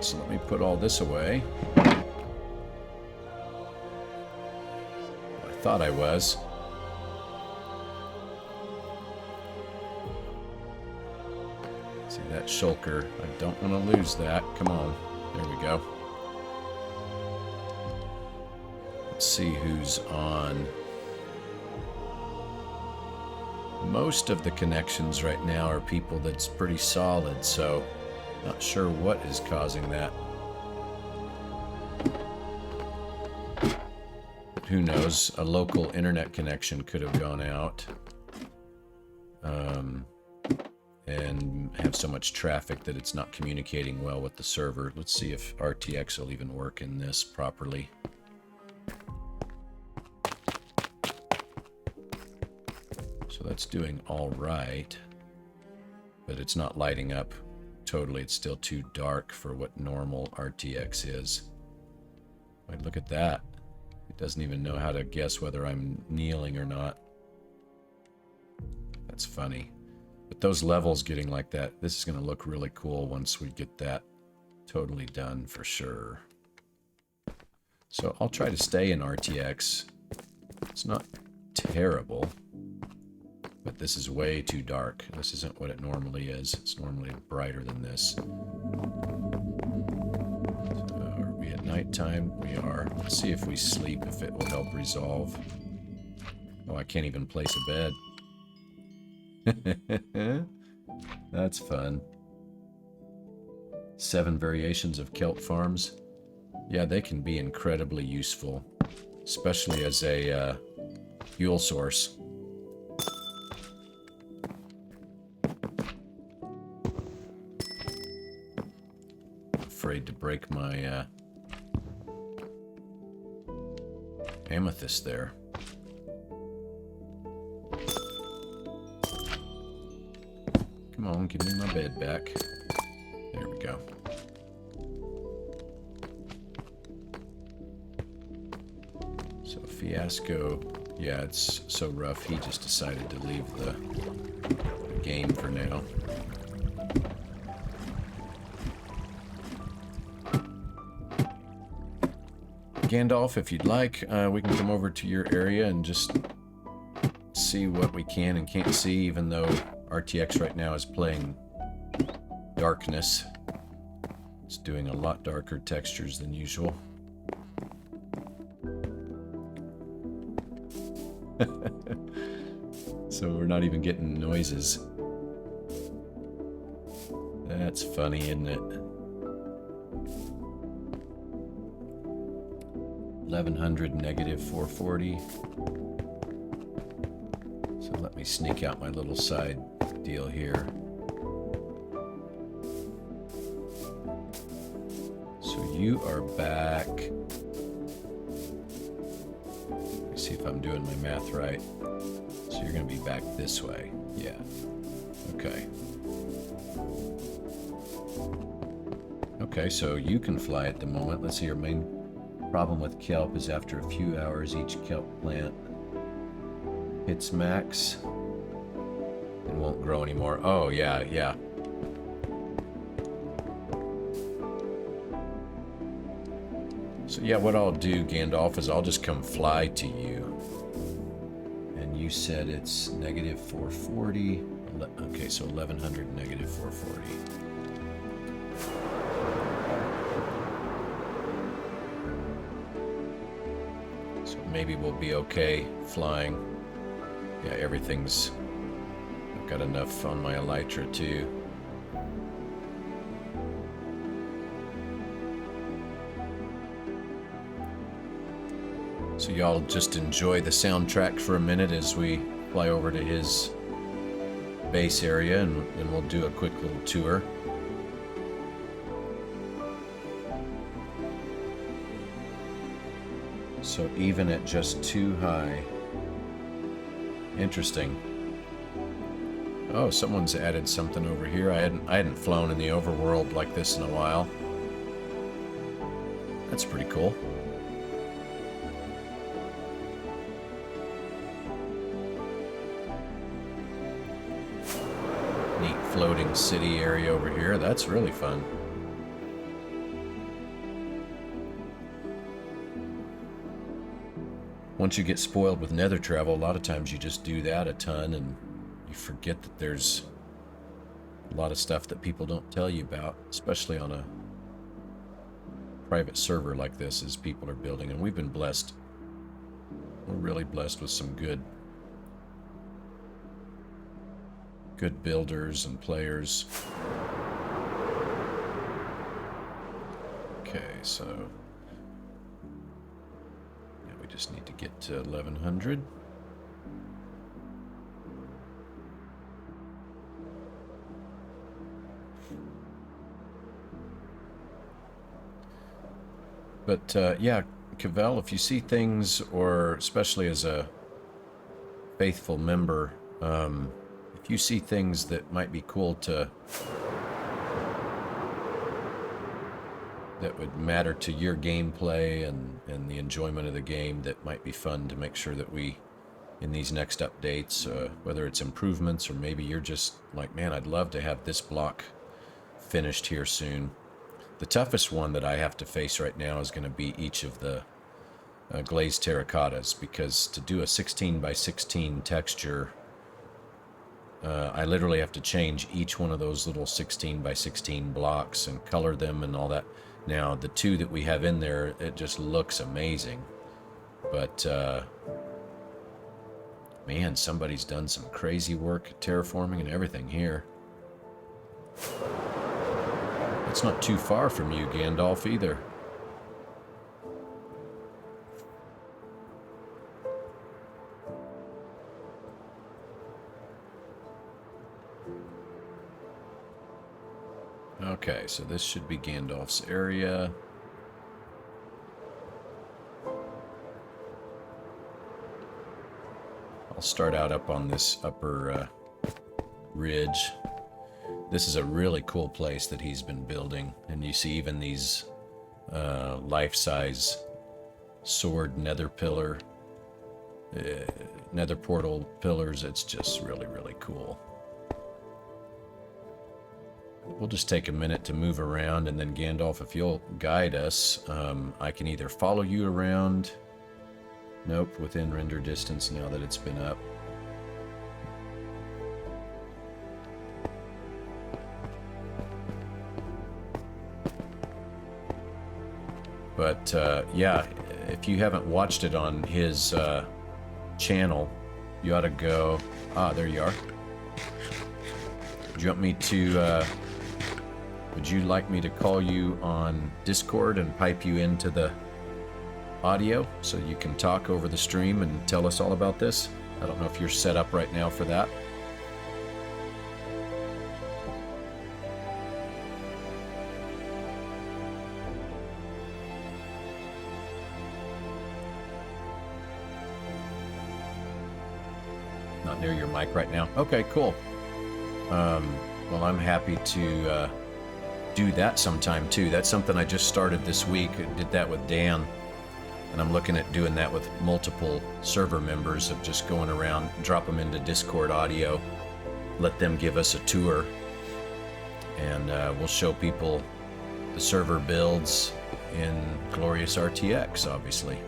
So let me put all this away. I thought I was. See that shulker? I don't want to lose that. Come on. There we go. Let's see who's on. Most of the connections right now are people that's pretty solid, so not sure what is causing that. But who knows? A local internet connection could have gone out and have so much traffic that it's not communicating well with the server. Let's see if RTX will even work in this properly. So that's doing all right, but it's not lighting up totally. It's still too dark for what normal RTX is. Wait, look at that. It doesn't even know how to guess whether I'm kneeling or not. That's funny. But those levels getting like that, this is going to look really cool once we get that totally done for sure. So I'll try to stay in RTX. It's not terrible. But this is way too dark. This isn't what it normally is. It's normally brighter than this. So are we at nighttime? We are. Let's see if we sleep, if it will help resolve. Oh, I can't even place a bed. That's fun. 7 variations of kelp farms. Yeah, they can be incredibly useful, especially as a fuel source. Afraid to break my amethyst there. Come on, give me my bed back. There we go. So Fiasco, yeah, it's so rough. He just decided to leave the game for now. Gandalf, if you'd like, we can come over to your area and just see what we can and can't see, even though RTX right now is playing darkness. It's doing a lot darker textures than usual. So we're not even getting noises. That's funny, isn't it? 1100 negative 440. So let me sneak out my little side deal here. So you are back. Let me see if I'm doing my math right. So you're going to be back this way. Yeah. Okay. Okay, so you can fly at the moment. Let's see, your main problem with kelp is after a few hours each kelp plant hits max and won't grow anymore. Oh, yeah, yeah. So yeah, what I'll do, Gandalf, is I'll just come fly to you. And you said it's negative 440. Okay, so 1100 negative 440. So maybe we'll be okay flying. Yeah, everything's... I've got enough on my elytra too. So y'all just enjoy the soundtrack for a minute as we fly over to his base area, and then we'll do a quick little tour. So even at just too high. Interesting. Oh, someone's added something over here. I hadn't flown in the overworld like this in a while. That's pretty cool. Neat floating city area over here. That's really fun. Once you get spoiled with nether travel, a lot of times you just do that a ton and you forget that there's a lot of stuff that people don't tell you about, especially on a private server like this as people are building. And we've been blessed. We're really blessed with some good builders and players. Okay, so yeah, we just need to get to 1100. But yeah, Cavell, if you see things, or especially as a faithful member, if you see things that might be cool that would matter to your gameplay and the enjoyment of the game, that might be fun to make sure that we, in these next updates, whether it's improvements or maybe you're just like, man, I'd love to have this block finished here soon. The toughest one that I have to face right now is going to be each of the glazed terracottas, because to do a 16 by 16 texture, I literally have to change each one of those little 16 by 16 blocks and color them and all that. Now, the two that we have in there, it just looks amazing. But, man, somebody's done some crazy work at terraforming and everything here. It's not too far from you, Gandalf, either. Okay, so this should be Gandalf's area. I'll start out up on this upper ridge. This is a really cool place that he's been building, and you see even these life-size sword nether pillar, nether portal pillars. It's just really, really cool. We'll just take a minute to move around, and then Gandalf, if you'll guide us, I can either follow you around. Nope, within render distance now that it's been up. But yeah, if you haven't watched it on his channel, you ought to go. Ah, there you are. Do you want me to, would you like me to call you on Discord and pipe you into the audio so you can talk over the stream and tell us all about this. I don't know if you're set up right now for that. Not near your mic right now. Okay, cool. Well, I'm happy to do that sometime too. That's something I just started this week. I did that with Dan, and I'm looking at doing that with multiple server members, of just going around, drop them into Discord audio, let them give us a tour, and we'll show people the server builds in glorious RTX, obviously.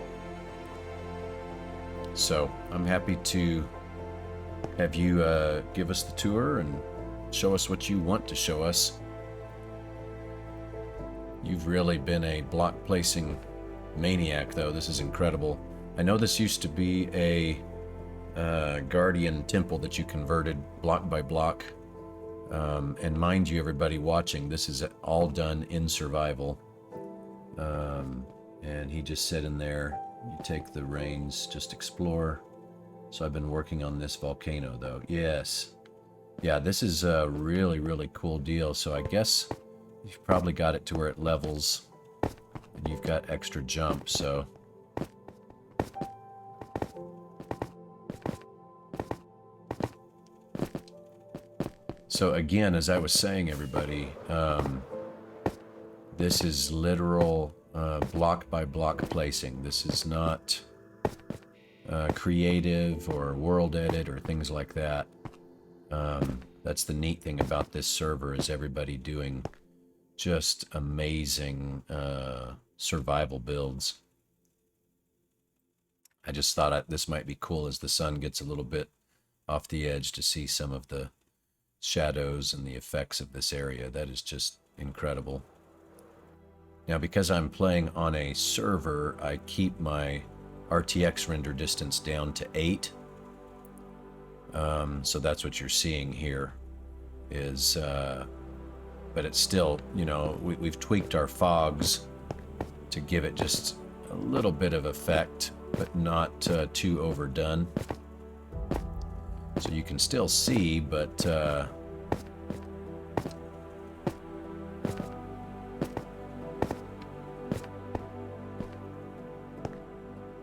So I'm happy to have you give us the tour and show us what you want to show us. You've really been a block placing maniac, though. This is incredible. I know this used to be a Guardian temple that you converted block by block. And mind you, everybody watching, this is all done in survival. And he just said in there, you take the reins, just explore. So I've been working on this volcano, though. Yes. Yeah, this is a really, really cool deal. So I guess you've probably got it to where it levels and you've got extra jump, so. So again, as I was saying, everybody, this is literal block by block placing. This is not creative or world edit or things like that. That's the neat thing about this server, is everybody doing just amazing survival builds. I just thought this might be cool as the sun gets a little bit off the edge to see some of the shadows and the effects of this area. That is just incredible. Now, because I'm playing on a server, I keep my RTX render distance down to 8. So that's what you're seeing here is, but it's still, you know, we've tweaked our fogs to give it just a little bit of effect, but not too overdone. So you can still see, but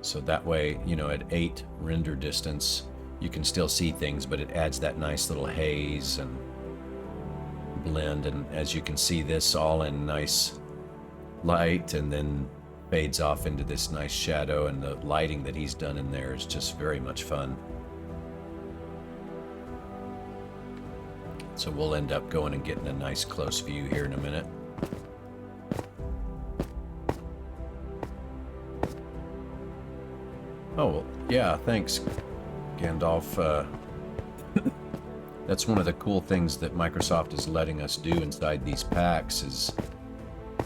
so that way, you know, at 8 render distance, you can still see things, but it adds that nice little haze and blend. And as you can see, this all in nice light and then fades off into this nice shadow, and the lighting that he's done in there is just very much fun. So we'll end up going and getting a nice close view here in a minute. Oh, yeah, thanks, Gandalf. That's one of the cool things that Microsoft is letting us do inside these packs, is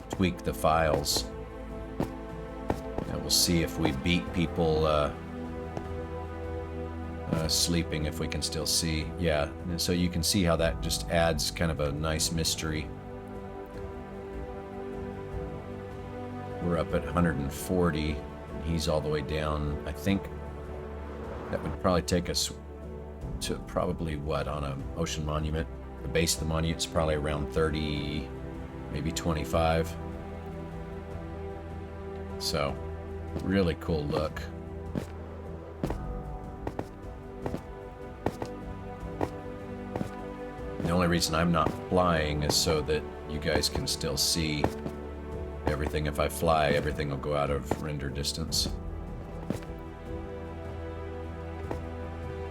tweak the files. And we'll see if we beat people sleeping, if we can still see. Yeah, and so you can see how that just adds kind of a nice mystery. We're up at 140. He's all the way down. I think that would probably take us to probably what, on an ocean monument? The base of the monument's probably around 30, maybe 25. So, really cool look. The only reason I'm not flying is so that you guys can still see everything. If I fly, everything will go out of render distance.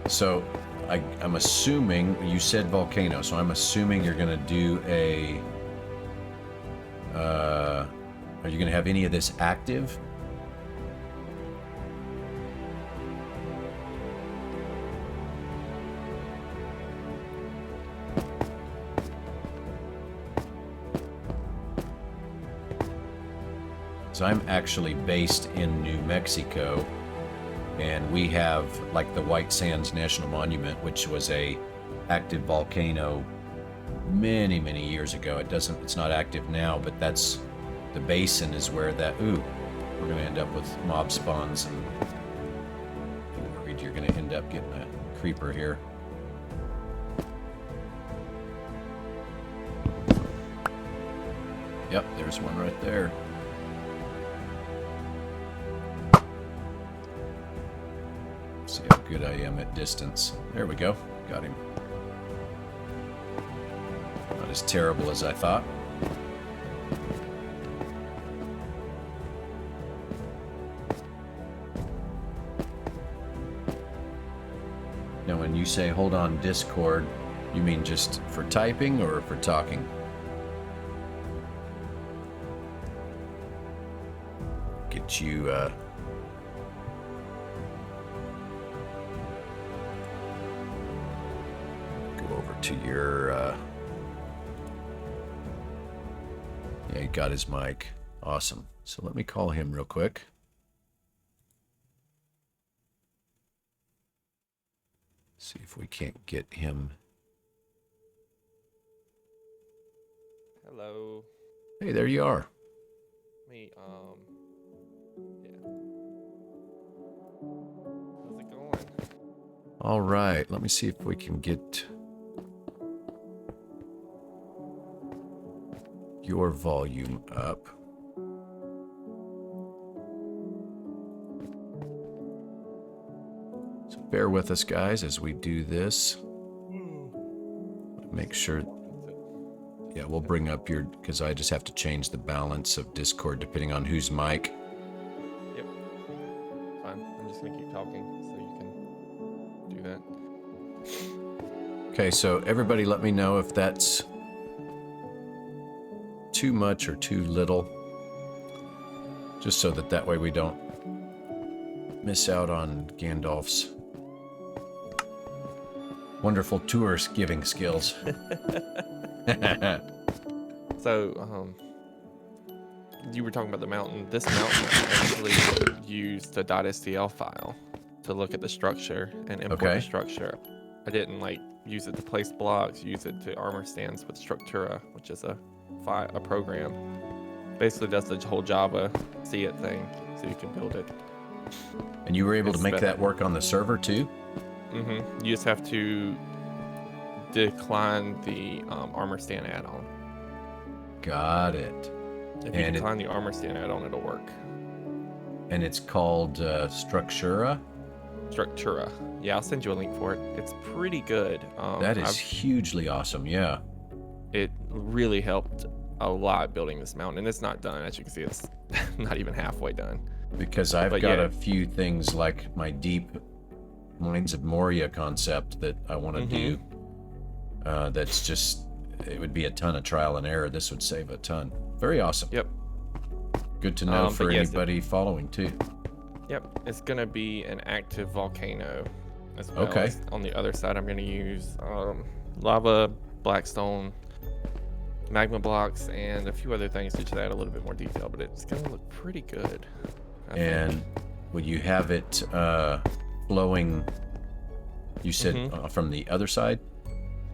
So I'm assuming, you said volcano, so I'm assuming you're going to do a... are you going to have any of this active? So I'm actually based in New Mexico, and we have like the White Sands National Monument, which was a active volcano many, many years ago. It's not active now, but that's the basin is where that, ooh, we're going to end up with mob spawns, and I'm worried you're going to end up getting a creeper here. Yep, there's one right there. See how good I am at distance. There we go. Got him. Not as terrible as I thought. Now, when you say hold on Discord, you mean just for typing or for talking? Get you, go over to your, yeah, he got his mic. Awesome. So let me call him real quick. See if we can't get him. Hello. Hey, there you are. Me, yeah. How's it going? All right, let me see if we can get your volume up. So bear with us, guys, as we do this. Make sure. Yeah, we'll bring up your, because I just have to change the balance of Discord depending on whose mic. Yep. Fine. I'm just gonna keep talking so you can do that. Okay, so everybody let me know if that's too much or too little. Just so that way we don't miss out on Gandalf's wonderful tour giving skills. So, you were talking about the mountain. This mountain actually used the .stl file to look at the structure and import the structure. I didn't like use it to place blocks, use it to armor stands with Structura, which is a program. Basically does the whole Java see it thing, so you can build it. And you were able to make that work on the server too? Mm-hmm. You just have to decline the armor stand add-on. Got it. If you decline the armor stand add-on, it'll work. And it's called Structura? Structura. Yeah, I'll send you a link for it. It's pretty good. That is hugely awesome, yeah. It really helped a lot building this mountain, and it's not done. As you can see, it's not even halfway done. Because I've got a few things like my deep Mines of Moria concept that I want to do. That's just, it would be a ton of trial and error. This would save a ton. Very awesome. Yep. Good to know for anybody following too. Yep. It's going to be an active volcano as well. Okay. On the other side, I'm going to use lava, blackstone, magma blocks, and a few other things to just add a little bit more detail, but it's going to look pretty good. And would you have it flowing, you said, from the other side?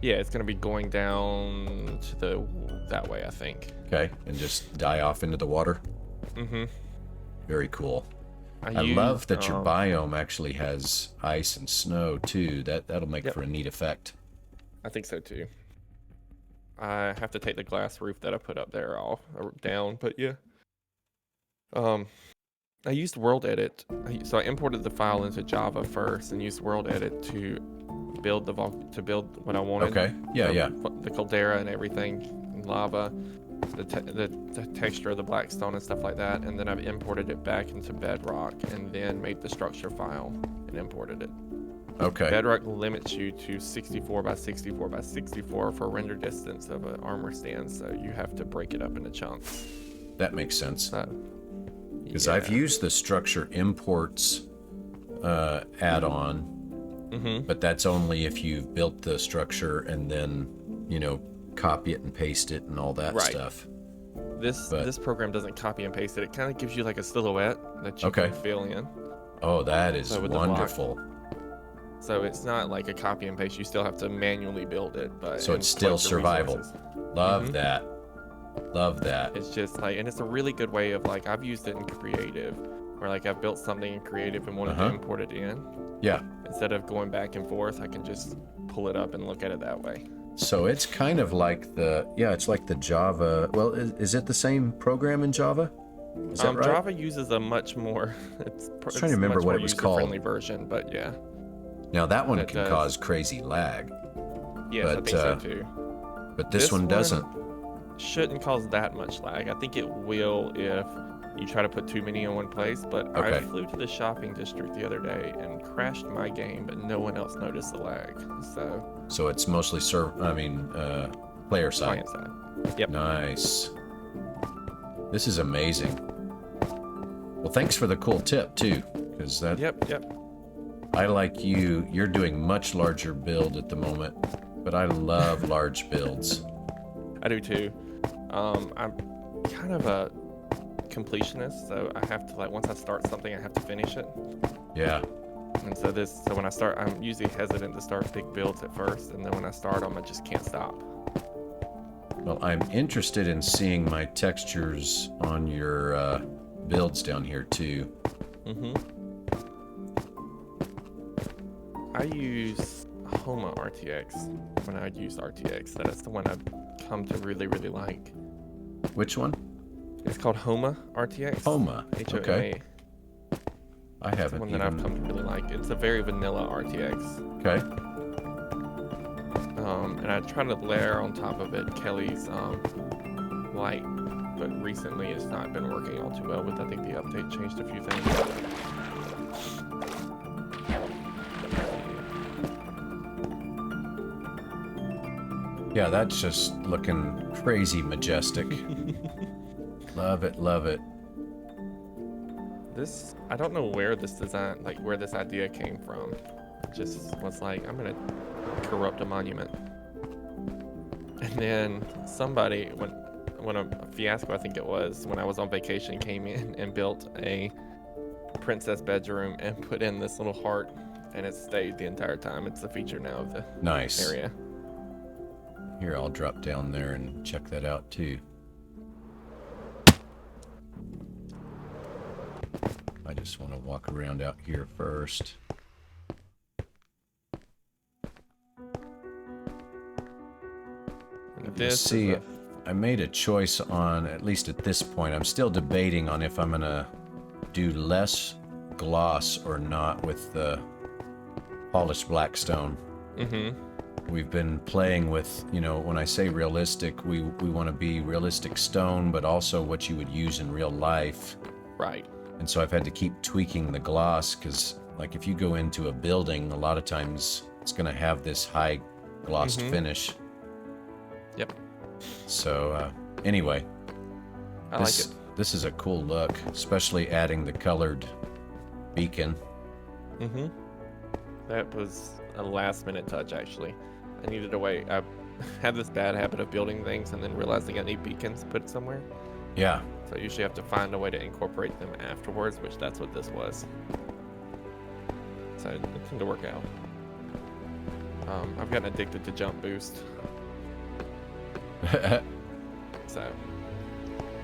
Yeah, it's going to be going down to that way, I think. Okay, and just die off into the water? Mm-hmm. Very cool. I love that your biome actually has ice and snow, too. That'll make for a neat effect. I think so, too. I have to take the glass roof that I put up there off down, but yeah. I used World Edit, so I imported the file into Java first and used World Edit to build what I wanted. Okay. Yeah. The caldera and everything, lava, the texture of the blackstone and stuff like that, and then I've imported it back into Bedrock and then made the structure file and imported it. Okay. Bedrock limits you to 64 by 64 by 64 for render distance of an armor stand, so you have to break it up into chunks. That makes sense. Because Yeah. I've used the structure imports add-on, but that's only if you've built the structure and then, copy it and paste it and all that stuff. This program doesn't copy and paste it. It kind of gives you like a silhouette that you can fill in. Oh, that is wonderful. So it's not like a copy and paste. You still have to manually build it. But so it's still survival. Love that. Love that. It's just like, and it's a really good way of like, I've used it in creative, where like I've built something in creative and wanted to import it in. Yeah. Instead of going back and forth, I can just pull it up and look at it that way. So it's kind of like it's like the Java. Well, is it the same program in Java? Is that right? Java uses a much more. I was trying to remember what it was called. Friendly version, but yeah. Now that one can cause crazy lag. Yes, I think so too. But this one doesn't. Shouldn't cause that much lag. I think it will if you try to put too many in one place. But I flew to the shopping district the other day and crashed my game, but no one else noticed the lag. So it's mostly player side. Client side. Yep. Nice. This is amazing. Well, thanks for the cool tip too, because that. Yep. I like you. You're doing much larger build at the moment, but I love large builds. I do too. I'm kind of a completionist, so I have to, like, once I start something, I have to finish it. Yeah. And so when I start, I'm usually hesitant to start big builds at first, and then when I start them, I just can't stop. Well, I'm interested in seeing my textures on your builds down here too. I use Homa RTX when I use RTX. That's the one I've come to really, really like. Which one? It's called Homa RTX. Homa. H-O-M-A. Okay. I haven't. It's the one that I've come to really like. It's a very vanilla RTX. Okay. And I try to layer on top of it Kelly's light, but recently it's not been working all too well with. I think the update changed a few things. Yeah, that's just looking crazy majestic. Love it, love it. I don't know where this design, like where this idea came from. It just was like, I'm gonna corrupt a monument. And then somebody, when a fiasco I think it was, when I was on vacation, came in and built a princess bedroom and put in this little heart, and it stayed the entire time. It's a feature now of the area. Here, I'll drop down there and check that out too. I just want to walk around out here first. See, I made a choice on, at least at this point, I'm still debating on if I'm going to do less gloss or not with the polished black stone. We've been playing with, when I say realistic, we want to be realistic stone, but also what you would use in real life. Right. And so I've had to keep tweaking the gloss, because like if you go into a building, a lot of times it's going to have this high glossed finish. Yep. So anyway, I like it. This is a cool look, especially adding the colored beacon. That was a last minute touch, actually. I needed a way. I had this bad habit of building things and then realizing I need beacons put somewhere. Yeah. So I usually have to find a way to incorporate them afterwards, which that's what this was. So it seemed to work out. I've gotten addicted to jump boost. So.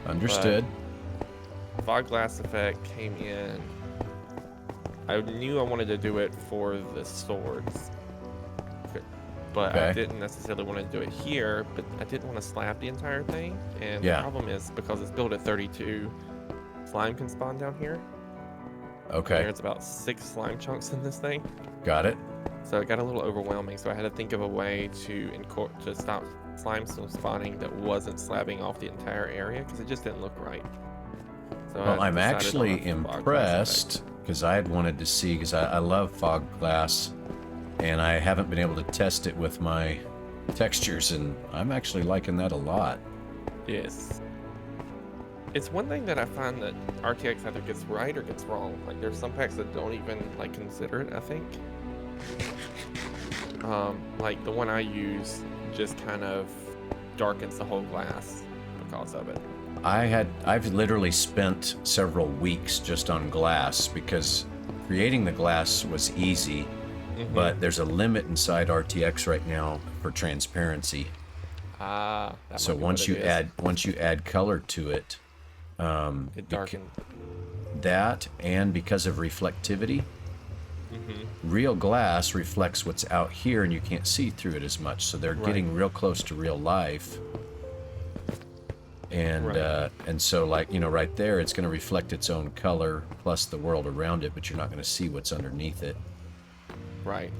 Understood. Fog glass effect came in. I knew I wanted to do it for the swords, but I didn't necessarily want to do it here, but I didn't want to slab the entire thing. And the problem is, because it's built at 32, slime can spawn down here. Okay. There's about 6 slime chunks in this thing. Got it. So it got a little overwhelming, so I had to think of a way to stop slime from spawning that wasn't slabbing off the entire area, because it just didn't look right. So well, I'm actually impressed, because I had wanted to see, because I love fog glass, and I haven't been able to test it with my textures, and I'm actually liking that a lot. Yes. It's one thing that I find that RTX either gets right or gets wrong. Like, there's some packs that don't even consider it, I think. Like the one I use just kind of darkens the whole glass because of it. I've literally spent several weeks just on glass, because creating the glass was easy, but there's a limit inside RTX right now for transparency. Ah, that So might be what once you add color to it, it darkened. that, and because of reflectivity, real glass reflects what's out here, and you can't see through it as much. So they're getting real close to real life. And and so, like, you know, right there, it's going to reflect its own color plus the world around it, but you're not going to see what's underneath it. Right.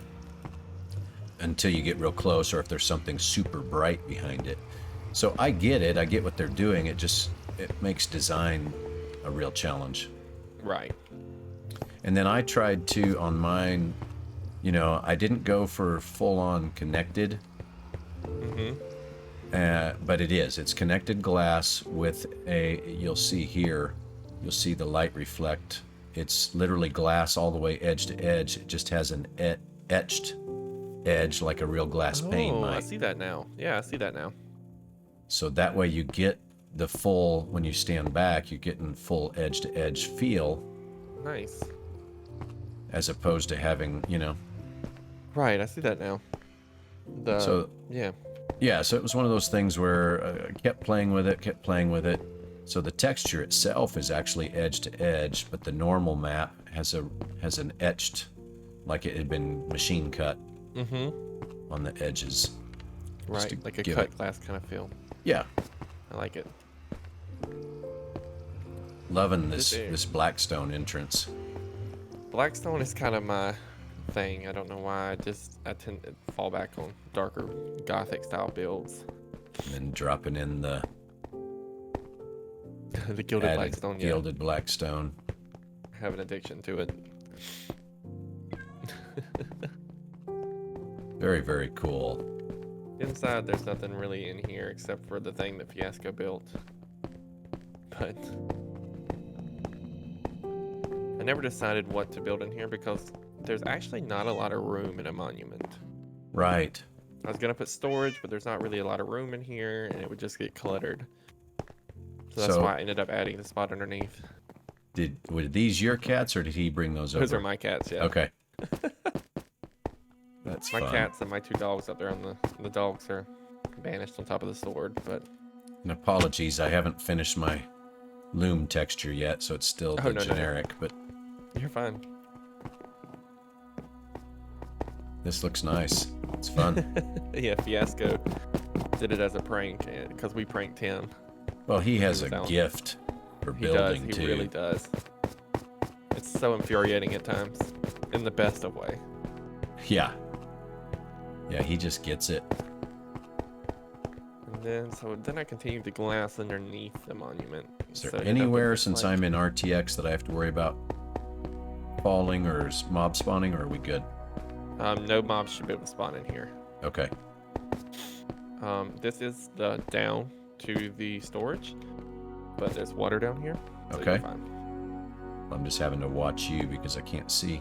Until you get real close, or if there's something super bright behind it. So I get it. I get what they're doing. It makes design a real challenge. Right. And then I tried to, on mine, you know, I didn't go for full-on connected. But it's connected glass with you'll see here, you'll see the light reflect. It's literally glass all the way edge to edge. It just has an etched edge like a real glass pane might. I see that now. Yeah, I see that now. So that way you get the full, when you stand back, you're getting full edge to edge feel. Nice. As opposed to having, you know. Right, I see that now. Yeah, so it was one of those things where I kept playing with it. So the texture itself is actually edge to edge, but the normal map has an etched, like it had been machine cut on the edges. Right, like a cut glass kind of feel. Yeah. I like it. Loving this Blackstone entrance. Blackstone is kind of my thing. I don't know why. I tend to fall back on darker Gothic style builds. And then dropping in the the gilded Blackstone. Gilded Blackstone. I have an addiction to it. Very, very cool. Inside, there's nothing really in here except for the thing that Fiasco built. But I never decided what to build in here because there's actually not a lot of room in a monument. Right. I was gonna put storage, but there's not really a lot of room in here, and it would just get cluttered. So that's why I ended up adding the spot underneath. Were these your cats, or did he bring those over? Those are my cats, yeah. Okay. That's my fun. cats and my 2 dogs up there on the dogs are banished on top of the sword, but. And apologies, I haven't finished my loom texture yet, so it's still generic, but. You're fine. This looks nice. It's fun. Yeah, Fiasco did it as a prank because we pranked him. Well, he has a gift for building too. He really does. It's so infuriating at times, in the best of way. Yeah. Yeah, he just gets it. And then I continued the glass underneath the monument. Is there anywhere, since I'm in RTX, that I have to worry about falling or mob spawning, or are we good? No mobs should be able to spawn in here. Okay. This is the down to the storage, but there's water down here. So okay. You're fine. I'm just having to watch you because I can't see.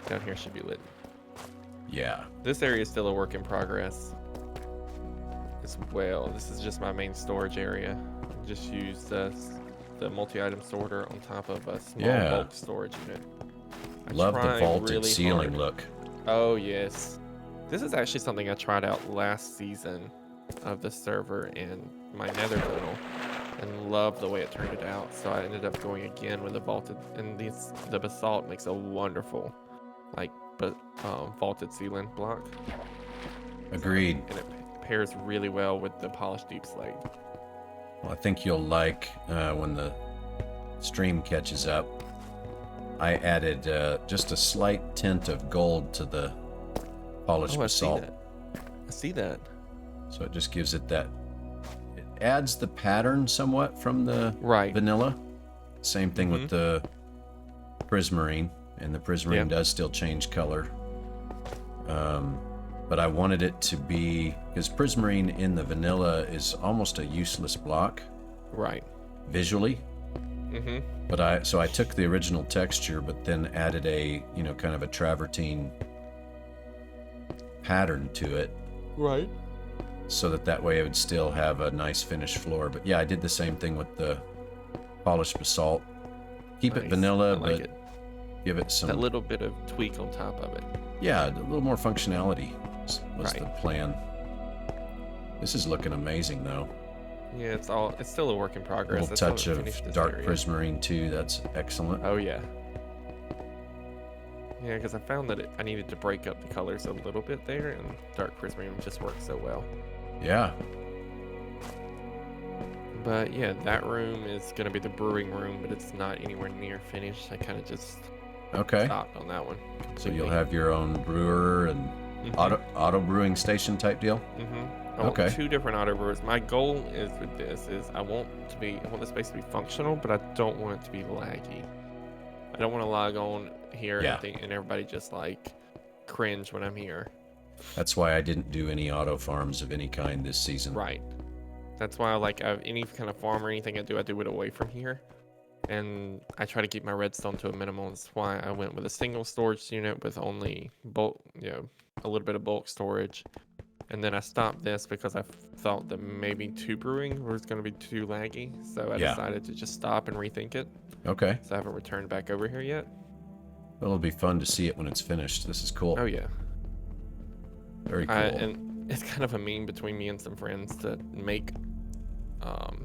Down here should be lit. Yeah. This area is still a work in progress as well. This is just my main storage area. I just use the multi-item sorter on top of a small bulk storage unit. Love the vaulted ceiling look. Oh yes. This is actually something I tried out last season of the server in my nether tunnel and loved the way it turned it out. So I ended up going again with the vaulted, and the basalt makes a wonderful vaulted ceiling block. Agreed. And it pairs really well with the polished deep slate. Well, I think you'll like when the stream catches up. I added just a slight tint of gold to the polished basalt. I see that. So it just gives it that. It adds the pattern somewhat from the vanilla. Same thing with the prismarine, and the prismarine does still change color. But I wanted it to be, because prismarine in the vanilla is almost a useless block. Right. Visually. But I took the original texture, but then added a, kind of a travertine pattern to it. Right. So that way it would still have a nice finished floor. But yeah, I did the same thing with the polished basalt. Keep it vanilla, but give it some... That little bit of tweak on top of it. Yeah, a little more functionality. was the plan. This is looking amazing, though. Yeah, it's still a work in A progress. little touch of dark prismarine too. That's excellent. Oh yeah. Yeah, because I found that I needed to break up the colors a little bit there, and dark prismarine just works so well. Yeah. But yeah, that room is going to be the brewing room, but it's not anywhere near finished. I kind of just stopped on that one. So you'll have your own brewer and auto brewing station type deal? I want 2 different auto brewers. My goal is with this is I want the space to be functional, but I don't want it to be laggy. I don't want to log on here and everybody just like cringe when I'm here. That's why I didn't do any auto farms of any kind this season. Right. That's why any kind of farm or anything I do it away from here. And I try to keep my redstone to a minimum. That's why I went with a single storage unit with only bulk, a little bit of bulk storage. And then I stopped this because I thought that maybe 2 brewing was going to be too laggy. So I decided to just stop and rethink it. Okay. So I haven't returned back over here yet. Well, it'll be fun to see it when it's finished. This is cool. Oh, yeah. Very cool. And it's kind of a meme between me and some friends to make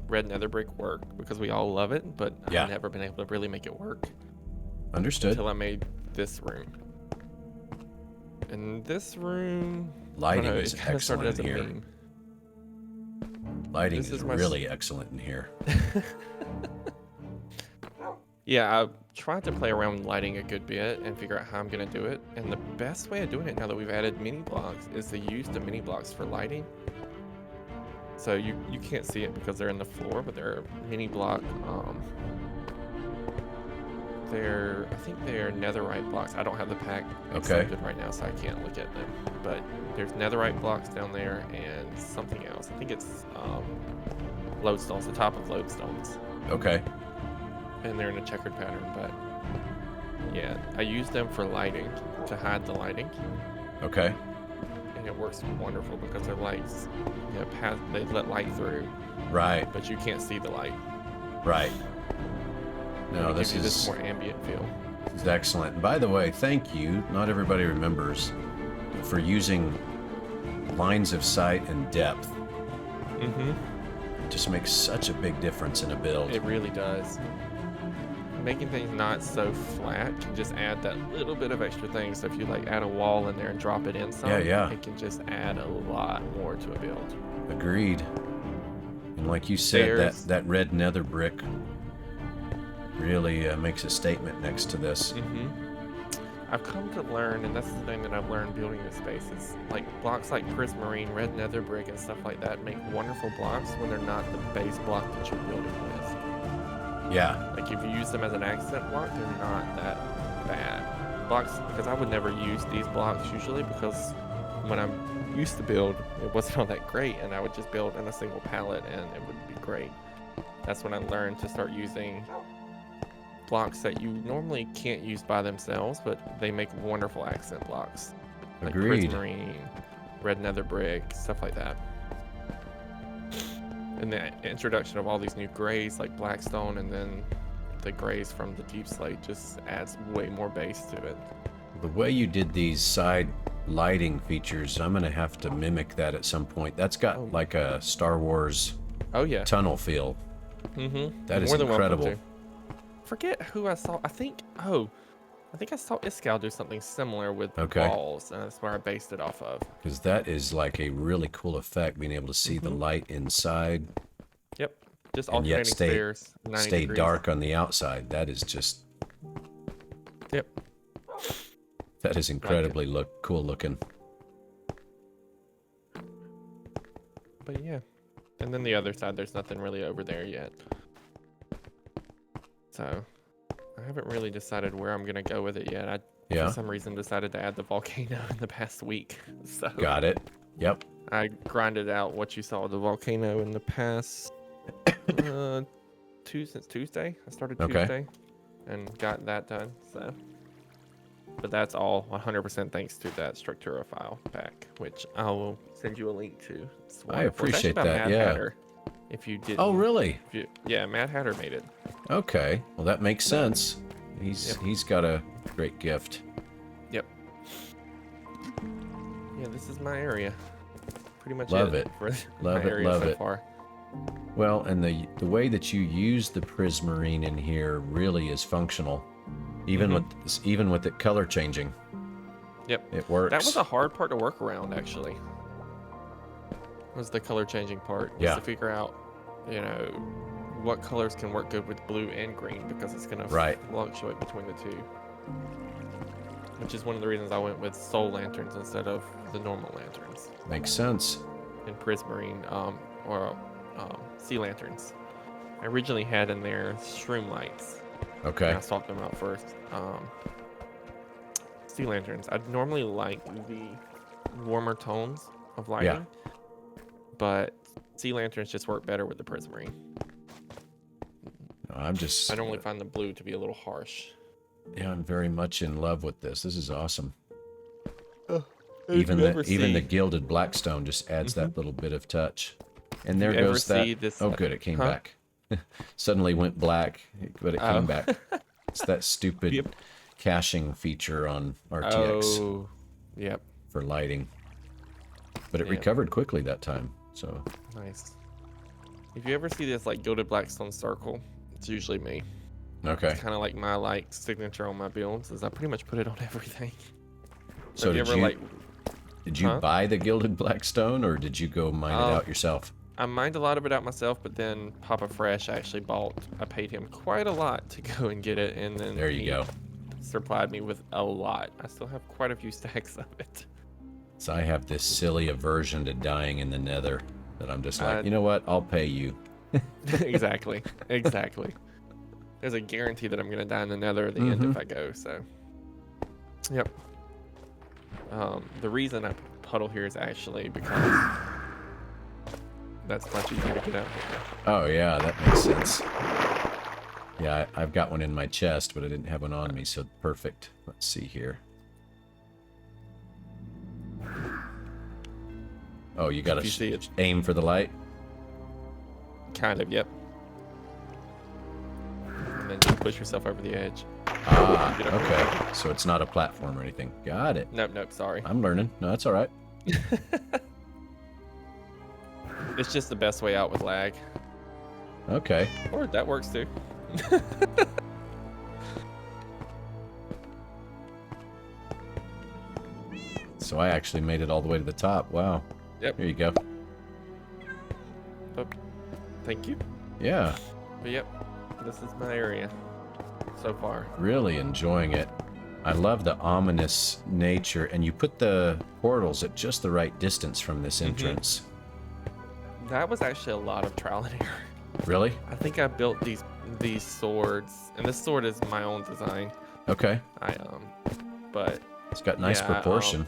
red nether brick work because we all love it, but I've never been able to really make it work. Understood. Until I made this room. And this room... Lighting is excellent in here. Meme. Lighting is really excellent in here. Yeah, I tried to play around with lighting a good bit and figure out how I'm going to do it. And the best way of doing it now that we've added mini blocks is to use the mini blocks for lighting. So you can't see it because they're in the floor, but they're mini block. I think they're netherite blocks. I don't have the pack accepted right now, so I can't look at them. But there's netherite blocks down there and something else. I think it's lodestones, the top of lodestones. Okay. And they're in a checkered pattern, but yeah, I use them for lighting, to hide the lighting. Okay. And it works wonderful because their lights, they let light through. Right. But you can't see the light. Right. No, this is this more ambient feel. This is excellent. And by the way, thank you. Not everybody remembers for using lines of sight and depth. Mm-hmm. It just makes such a big difference in a build. It really does. Making things not so flat can just add that little bit of extra thing. So if you add a wall in there and drop it in some, it can just add a lot more to a build. Agreed. And like you said, that red nether brick really makes a statement next to this. Mm-hmm. I've come to learn, and that's the thing that I've learned building this space, is blocks like prismarine, red nether brick, and stuff like that make wonderful blocks when they're not the base block that you're building with. Yeah. If you use them as an accent block, they're not that bad. Blocks, because I would never use these blocks usually, because when I used to build, it wasn't all that great, and I would just build in a single pallet, and it would be great. That's when I learned to start using blocks that you normally can't use by themselves, but they make wonderful accent blocks. Agreed. Like prismarine, red nether brick, stuff like that. And the introduction of all these new grays like blackstone and then the grays from the deep slate just adds way more base to it. The way you did these side lighting features, I'm gonna have to mimic that at some point. That's got like a Star Wars tunnel feel. Mm-hmm. That is incredible. Forget who I saw. I think I saw Iskal do something similar with walls, and that's where I based it off of. Because that is like a really cool effect, being able to see the light inside. Yet stairs. Stay dark on the outside. That is just. Yep. That is incredibly cool looking. But yeah, and then the other side, there's nothing really over there yet. So, I haven't really decided where I'm gonna go with it yet. I, for some reason, decided to add the volcano in the past week. So got it. Yep. I grinded out what you saw of the volcano in the past since Tuesday. I started Tuesday and got that done. So, but that's all 100% thanks to that Structura file pack, which I will send you a link to. I appreciate that. Mad Hatter, if you didn't. Oh, really? Mad Hatter made it. Okay, well that makes sense. He's got a great gift. Yep. Yeah, this is my area. Pretty much Love it. for Love my it, area love so it. far. Well, and the way that you use the prismarine in here really is functional, even with it color changing. Yep. It works. That was a hard part to work around, actually. Was the color changing part. Yeah. To figure out, you know, what colors can work good with blue and green, because it's going to fluctuate between the two. Which is one of the reasons I went with soul lanterns instead of the normal lanterns. Makes sense. And prismarine, or sea lanterns. I originally had in there shroom lights. Okay. And I swapped them out first. Sea lanterns. I'd normally like the warmer tones of lighting, but sea lanterns just work better with the prismarine. No, I normally find the blue to be a little harsh. Yeah, I'm very much in love with this. This is awesome. Even the gilded blackstone just adds that little bit of touch. And there goes that. Oh, good, it came back. Suddenly went black, but it came back. It's that stupid caching feature on RTX. Oh, yep. For lighting. But it recovered quickly that time. So nice. If you ever see this like gilded blackstone circle, it's usually me. Okay. It's kind of like my signature on my builds, is I pretty much put it on everything. So did you buy the gilded blackstone, or did you go mine it out yourself? I mined a lot of it out myself, but then Papa Fresh actually I paid him quite a lot to go and get it, and then there you go. Supplied me with a lot. I still have quite a few stacks of it. So I have this silly aversion to dying in the nether that I'm just like, you know what? I'll pay you. Exactly. There's a guarantee that I'm gonna die in the nether at the end if I go, so. Yep. The reason I puddle here is actually because that's much easier to get out here. Oh yeah, that makes sense. Yeah, I've got one in my chest, but I didn't have one on me, so perfect. Let's see here. Oh, you gotta aim for the light? Kind of, yep. And then just push yourself over the edge. Ah, okay. So it's not a platform or anything. Got it. Nope, sorry. I'm learning. No, that's all right. It's just the best way out with lag. Okay. Or that works too. So I actually made it all the way to the top. Wow. Yep. Here you go. Oh, thank you. Yeah. But yep, this is my area so far. Really enjoying it. I love the ominous nature, and you put the portals at just the right distance from this entrance. That was actually a lot of trial and error. Really? I think I built these swords, and this sword is my own design. Okay. But it's got nice proportion.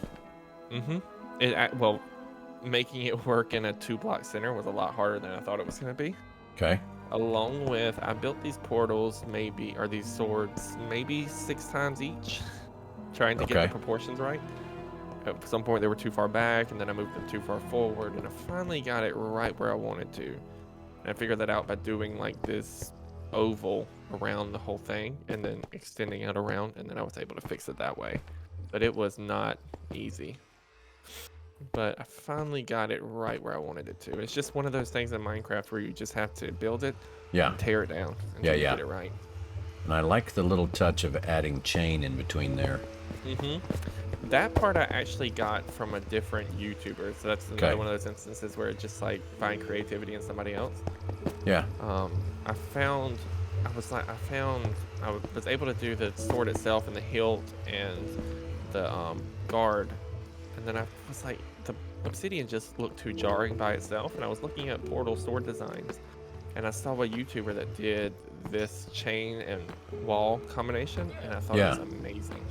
Well, making it work in a 2-block center was a lot harder than I thought it was going to be. Okay. Along with, I built these portals these swords maybe 6 times each, trying to get the proportions right. At some point they were too far back, and then I moved them too far forward, and I finally got it right where I wanted to. And I figured that out by doing like this oval around the whole thing, and then extending it around, and then I was able to fix it that way. But it was not easy. But I finally got it right where I wanted it to. It's just one of those things in Minecraft where you just have to build it, and tear it down, until you get it right. And I like the little touch of adding chain in between there. That part I actually got from a different YouTuber, so that's another one of those instances where it just like find creativity in somebody else. Yeah. I was able to do the sword itself and the hilt and the guard, and then I was like, the obsidian just looked too jarring by itself, and I was looking at Portal sword designs, and I saw a YouTuber that did this chain and wall combination, and I thought it was amazing.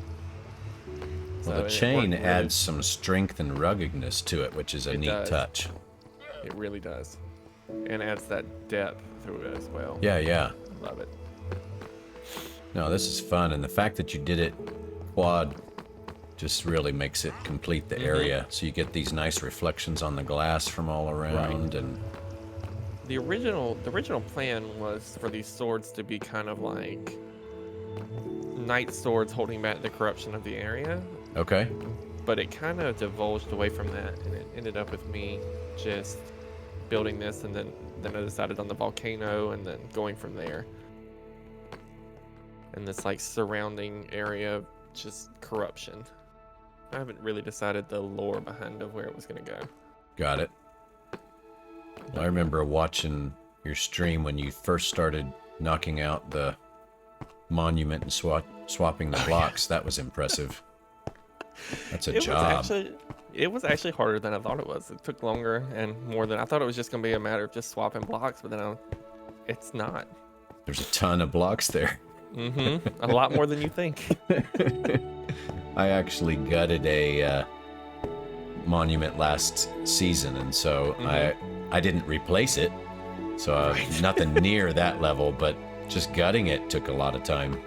Well, the chain adds some strength and ruggedness to it, which is a neat touch. It really does. And adds that depth through it as well. Yeah. I love it. No, this is fun, and the fact that you did it quad just really makes it complete the area. So you get these nice reflections on the glass from all around. And the original plan was for these swords to be kind of like knight swords holding back the corruption of the area. Okay. but it kind of divulged away from that, and it ended up with me just building this, and then I decided on the volcano, and then going from there. And this like surrounding area of just corruption. I haven't really decided the lore behind of where it was going to go. Got it. I remember watching your stream when you first started knocking out the monument and swapping the blocks. That was impressive. That's a job. It was actually harder than I thought it was. It took longer and more than I thought. It was just going to be a matter of just swapping blocks, but then it's not. There's a ton of blocks there. A lot more than you think. I actually gutted a monument last season, and so I didn't replace it. So nothing near that level, but just gutting it took a lot of time.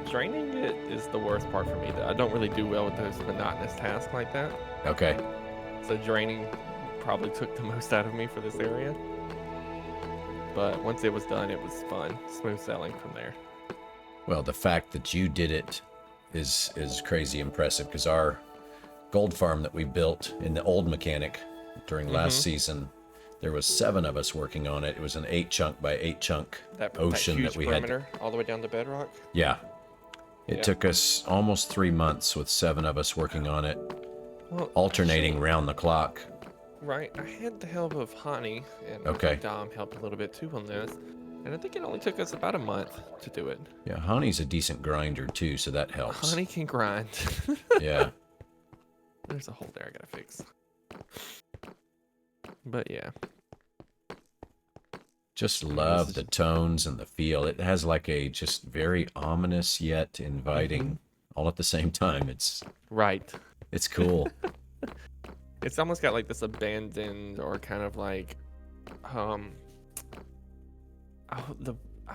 Draining it is the worst part for me. I don't really do well with those monotonous tasks like that. Okay. So draining probably took the most out of me for this area. But once it was done, it was fun. Smooth sailing from there. Well, the fact that you did it is crazy impressive, because our gold farm that we built in the old mechanic during last season, there was 7 of us working on it. It was an 8 chunk by 8 chunk ocean that we had. All the way down to bedrock. Yeah. It took us almost 3 months with 7 of us working on it, alternating round the clock. Right. I had the help of Hani, and Dom helped a little bit too on this. And I think it only took us about a month to do it. Yeah, Hani's a decent grinder too, so that helps. Hani can grind. Yeah. There's a hole there I gotta fix. But yeah. Just love the tones and the feel. It has like a just very ominous yet inviting all at the same time. It's It's cool. It's almost got like this abandoned or kind of like I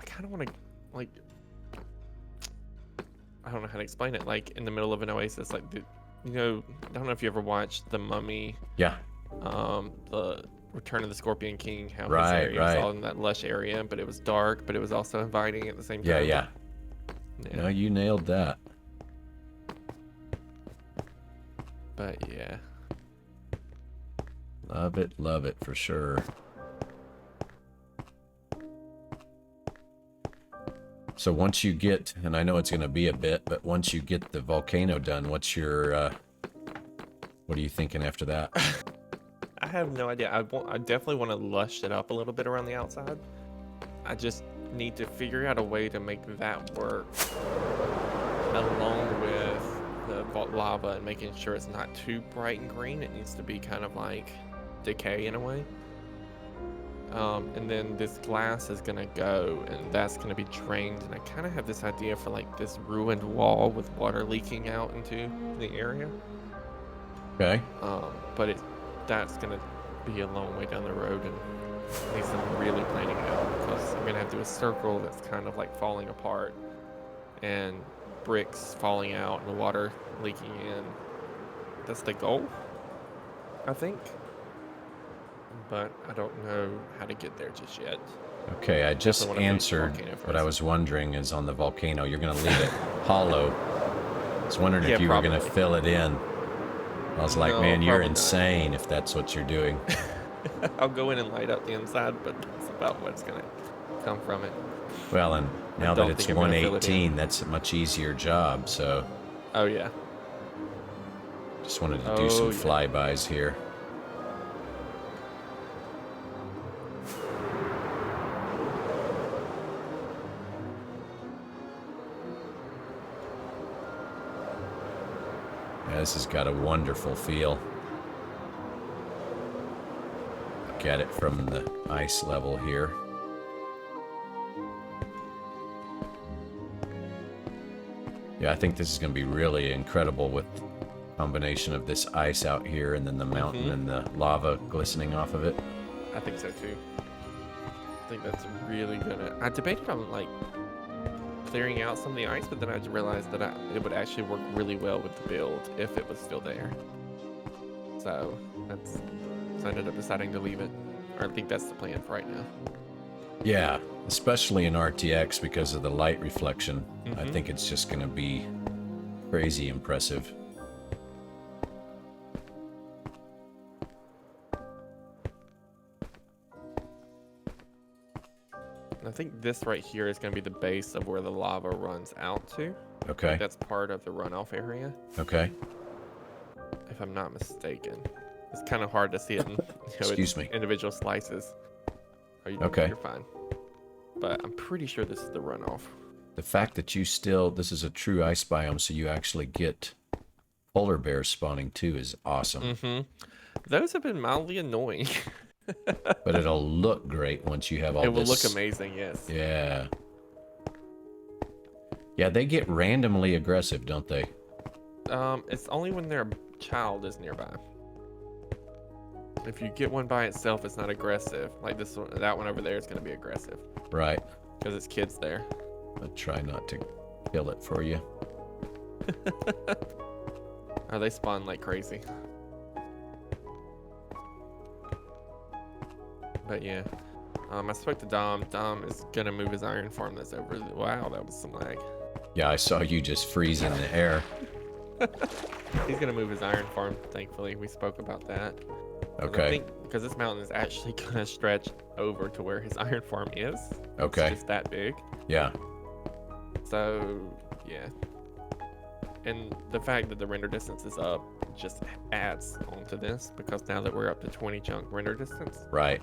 kind of want to, like, I don't know how to explain it. Like in the middle of an oasis, like I don't know if you ever watched The Mummy. Yeah. The Return of the Scorpion King. How his area was all in that lush area, but it was dark, but it was also inviting at the same time. Yeah. No, you nailed that. But yeah. Love it for sure. So once you get, and I know it's going to be a bit, but once you get the volcano done, what's your, what are you thinking after that? I have no idea. I definitely want to lush it up a little bit around the outside. I just need to figure out a way to make that work, along with the lava and making sure it's not too bright and green. It needs to be kind of like decay in a way. And then this glass is gonna go, and that's gonna be drained. And I kind of have this idea for like this ruined wall with water leaking out into the area. Okay. But that's gonna be a long way down the road, and needs some really planning out, because I'm gonna have to do a circle that's kind of like falling apart, and bricks falling out, and the water leaking in. That's the goal, I think. But I don't know how to get there just yet. Okay, I just answered what I was wondering is on the volcano. You're going to leave it hollow. I was wondering if you were going to fill it in. I was like, man, you're insane if that's what you're doing. I'll go in and light up the inside, but that's about what's going to come from it. Well, and now that it's 118, that's a much easier job, so... Oh, yeah. Just wanted to do some flybys here. Yeah, this has got a wonderful feel. Look at it from the ice level here. Yeah, I think this is going to be really incredible with the combination of this ice out here and then the mountain and the lava glistening off of it. I think so too. I think that's really gonna... I debated on like clearing out some of the ice, but then I realized that it would actually work really well with the build if it was still there. So I ended up deciding to leave it. Or I think that's the plan for right now. Yeah, especially in RTX because of the light reflection. I think it's just going to be crazy impressive. I think this right here is going to be the base of where the lava runs out to. Okay. Like that's part of the runoff area. Okay. If I'm not mistaken. It's kind of hard to see it in Excuse me. individual slices. Okay. You're fine. But I'm pretty sure this is the runoff. The fact that you still, this is a true ice biome, so you actually get polar bears spawning too is awesome. Mm-hmm. Those have been mildly annoying. But it'll look great once you have all this. It will look amazing, yes. Yeah. Yeah, they get randomly aggressive, don't they? It's only when their child is nearby. If you get one by itself, it's not aggressive. Like this one, that one over there is going to be aggressive. Right. Because it's kids there. I'll try not to kill it for you. Oh, they spawn like crazy. But yeah, I spoke to Dom. Dom is gonna move his iron farm that's over. Wow, that was some lag. Yeah, I saw you just freeze in the air. He's gonna move his iron farm. Thankfully, we spoke about that. Okay. I think because this mountain is actually gonna stretch over to where his iron farm is. Okay. It's just that big. Yeah. So yeah. And the fact that the render distance is up just adds onto this, because now that we're up to 20 chunk render distance, Right.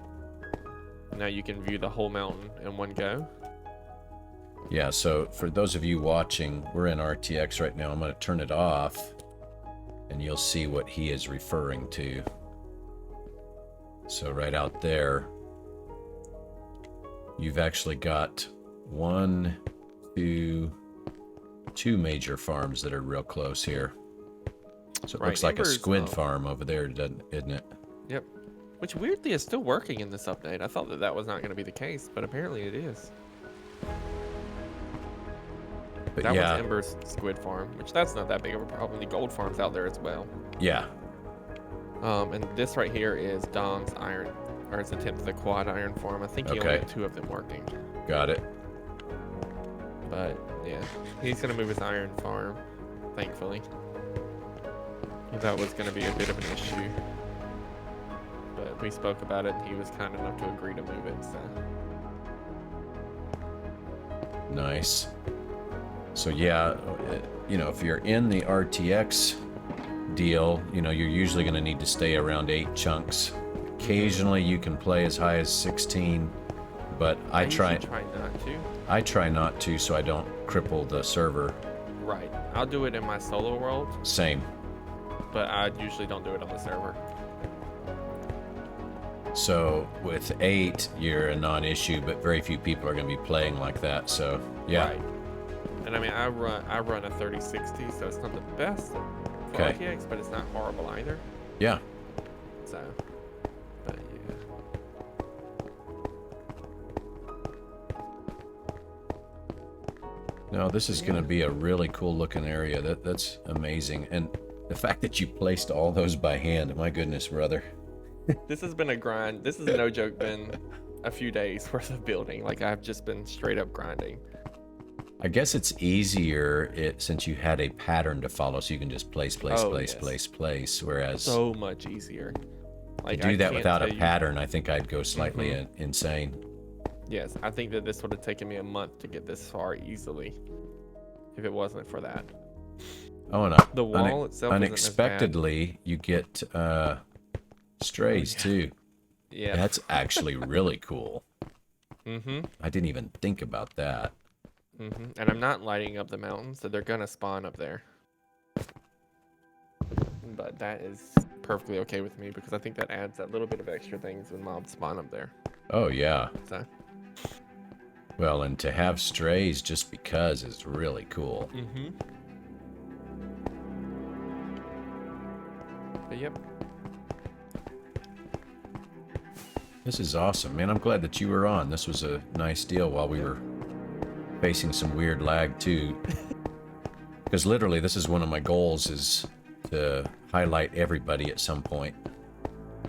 now you can view the whole mountain in one go. Yeah, so for those of you watching, we're in RTX right now. I'm going to turn it off, and you'll see what he is referring to. So right out there, you've actually got two major farms that are real close here. So it looks like a squid farm over there, isn't it? Yep. Which weirdly is still working in this update. I thought that that was not going to be the case, but apparently it is. But that yeah. was Ember's squid farm, which that's not that big of a problem. The gold farm's out there as well. Yeah. And this right here is Dom's iron, or his attempt at the quad iron farm. I think he only had 2 of them working. Got it. But yeah, he's gonna move his iron farm, thankfully. That was gonna be a bit of an issue, but we spoke about it, and he was kind enough to agree to move it. So Nice. So yeah, you know, if you're in the RTX deal, you know, you're usually going to need to stay around 8 chunks. Occasionally you can play as high as 16, but I try not to so I don't cripple the server. Right. I'll do it in my solo world. Same. But I usually don't do it on the server. So with 8, you're a non-issue, but very few people are going to be playing like that. So yeah. Right. And I mean, I run a 3060, so it's not the best for RTX, but it's not horrible either. Yeah. So, but yeah. No, this is going to be a really cool looking area. That's amazing. And the fact that you placed all those by hand, my goodness, brother. This has been a grind. This is no joke, been a few days worth of building. Like, I've just been straight up grinding. I guess it's easier since you had a pattern to follow, so you can just place, whereas so much easier. Like, to do that without a pattern, I think I'd go slightly insane. Yes, I think that this would have taken me a month to get this far easily, if it wasn't for that. Oh, and the wall itself unexpectedly you get strays too. Yeah, that's actually really cool. I didn't even think about that. And I'm not lighting up the mountain, so they're gonna spawn up there. But that is perfectly okay with me, because I think that adds that little bit of extra things when mobs spawn up there. Oh yeah. So. Well, and to have strays just because is really cool. But yep. This is awesome, man. I'm glad that you were on. This was a nice deal while we were facing some weird lag too. Because literally this is one of my goals, is to highlight everybody at some point.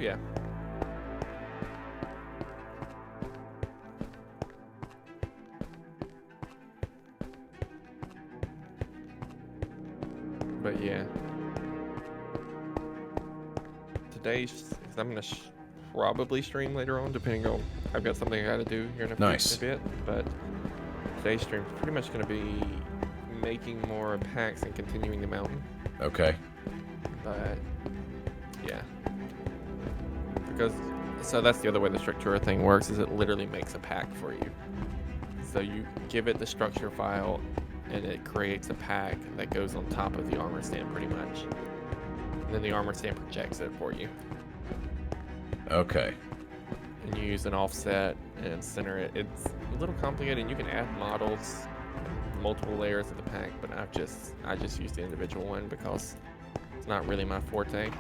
Yeah. But yeah. Today's, I'm gonna probably stream later on, depending on, I've got something I gotta do here in a bit. But today's stream's pretty much gonna be making more packs and continuing the mountain. Okay. But yeah, because so that's the other way the structure thing works, is it literally makes a pack for you. So you give it the structure file and it creates a pack that goes on top of the armor stand pretty much. And then the armor stand projects it for you. Okay. And you use an offset and center it. It's a little complicated, and you can add models, multiple layers of the pack, but I just use the individual one because it's not really my forte.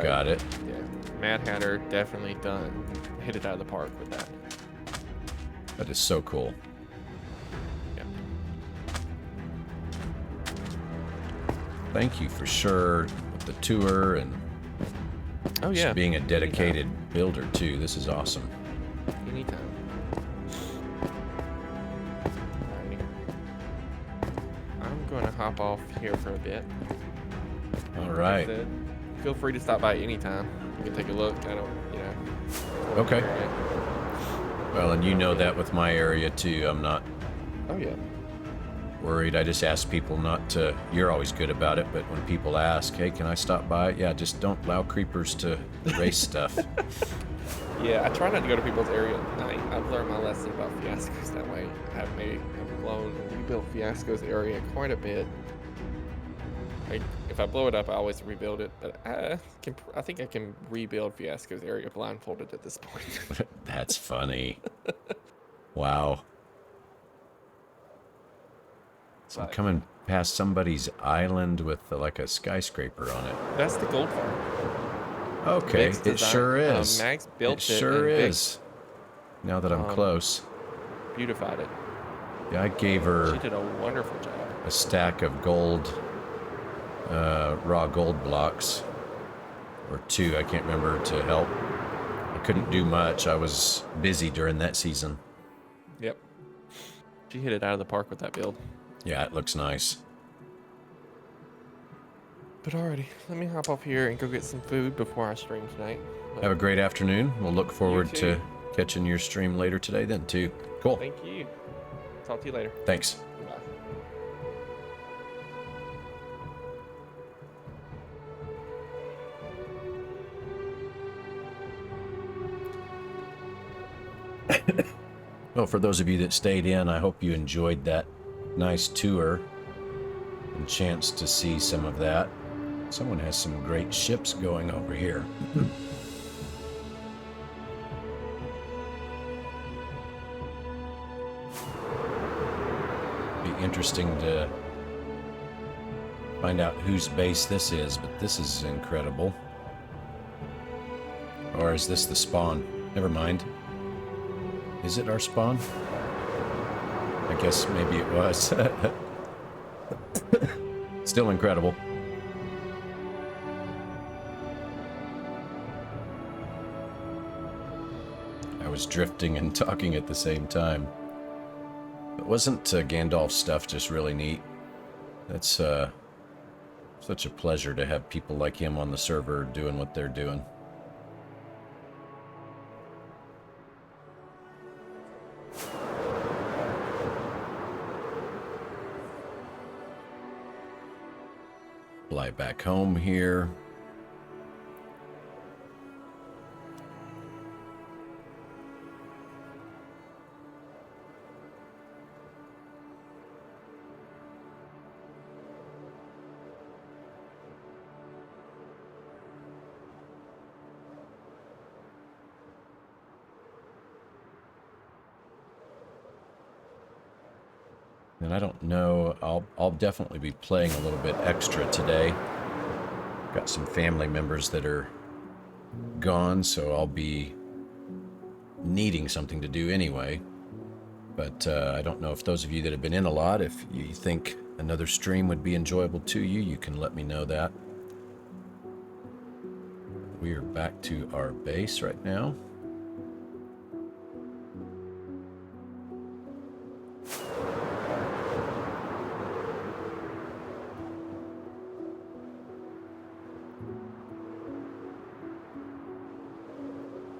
Got it. Yeah, Mad Hatter definitely hit it out of the park with that. That is so cool. Yeah. Thank you for sure with the tour and just being a dedicated builder too. This is awesome. Anytime. Alrighty. I'm going to hop off here for a bit. All right. Feel free to stop by anytime. You can take a look. I don't, Okay. Well, and you know that with my area too. I'm not worried. I just ask people not to. You're always good about it, but when people ask, hey, can I stop by? Yeah, just don't allow creepers to erase stuff. Yeah, I try not to go to people's area at night. I've learned my lesson about fiascos that way. I've blown and rebuilt fiascos area quite a bit. If I blow it up, I always rebuild it, but I think I can rebuild fiasco's area blindfolded at this point. That's funny. Wow. So I'm coming past somebody's island with like a skyscraper on it. That's the gold farm. Okay, it sure is. Max built it. It sure is. Now that I'm close. Beautified it. Yeah, I gave her. She did a wonderful job. A stack of gold, raw gold blocks, or 2, I can't remember, to help. I couldn't do much. I was busy during that season. Yep. She hit it out of the park with that build. Yeah, it looks nice. But alrighty, let me hop off here and go get some food before I stream tonight. Have a great afternoon. We'll look forward to catching your stream later today then too. Cool. Thank you. Talk to you later. Thanks. Bye. Well, for those of you that stayed in, I hope you enjoyed that nice tour and chance to see some of that. Someone has some great ships going over here. Be interesting to find out whose base this is, but this is incredible. Or is this the spawn? Never mind. Is it our spawn? I guess maybe it was. Still incredible. I was drifting and talking at the same time. But wasn't Gandalf's stuff just really neat? That's such a pleasure to have people like him on the server doing what they're doing. Fly back home here. And I don't know, I'll definitely be playing a little bit extra today. Got some family members that are gone, so I'll be needing something to do anyway. But I don't know if those of you that have been in a lot, if you think another stream would be enjoyable to you, you can let me know that. We are back to our base right now.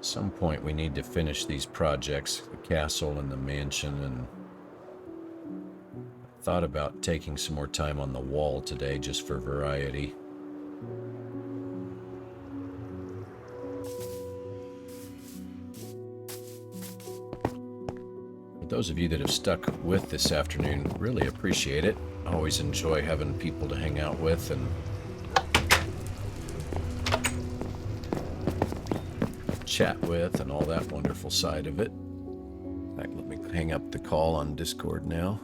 At some point we need to finish these projects, the castle and the mansion, and I thought about taking some more time on the wall today just for variety. For those of you that have stuck with this afternoon, really appreciate it. I always enjoy having people to hang out with and chat with and all that wonderful side of it. In fact, let me hang up the call on Discord now.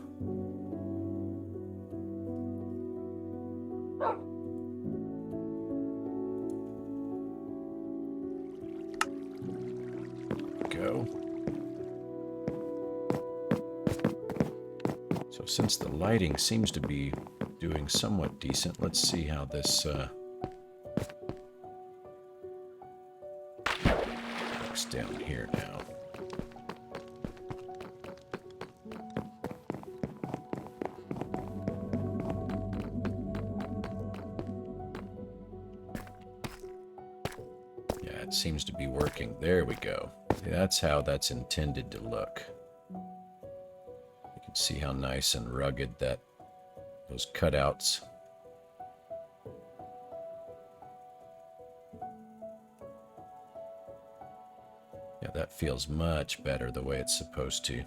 Go. So since the lighting seems to be doing somewhat decent, let's see how this looks down here now. Yeah, it seems to be working. There we go. That's how that's intended to look. You can see how nice and rugged those cutouts. Yeah, that feels much better the way it's supposed to.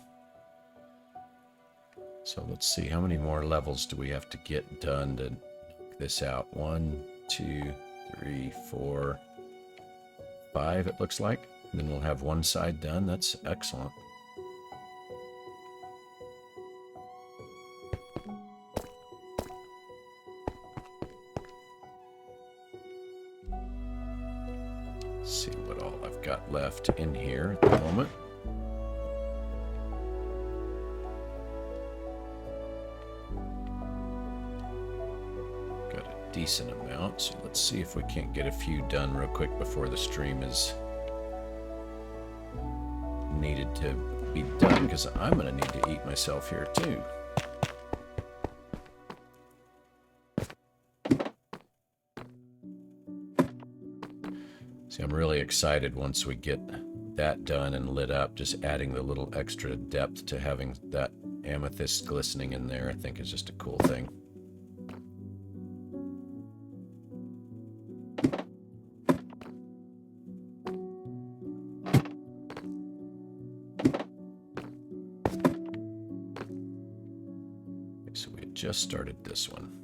So let's see, how many more levels do we have to get done to knock this out? 1, 2, 3, 4, 5 it looks like. And then we'll have one side done. That's excellent. Let's see what all I've got left in here at the moment. Got a decent amount, so let's see if we can't get a few done real quick before the stream is needed to be done, because I'm going to need to eat myself here too. See, I'm really excited once we get that done and lit up. Just adding the little extra depth to having that amethyst glistening in there, I think is just a cool thing. So we had just started this one.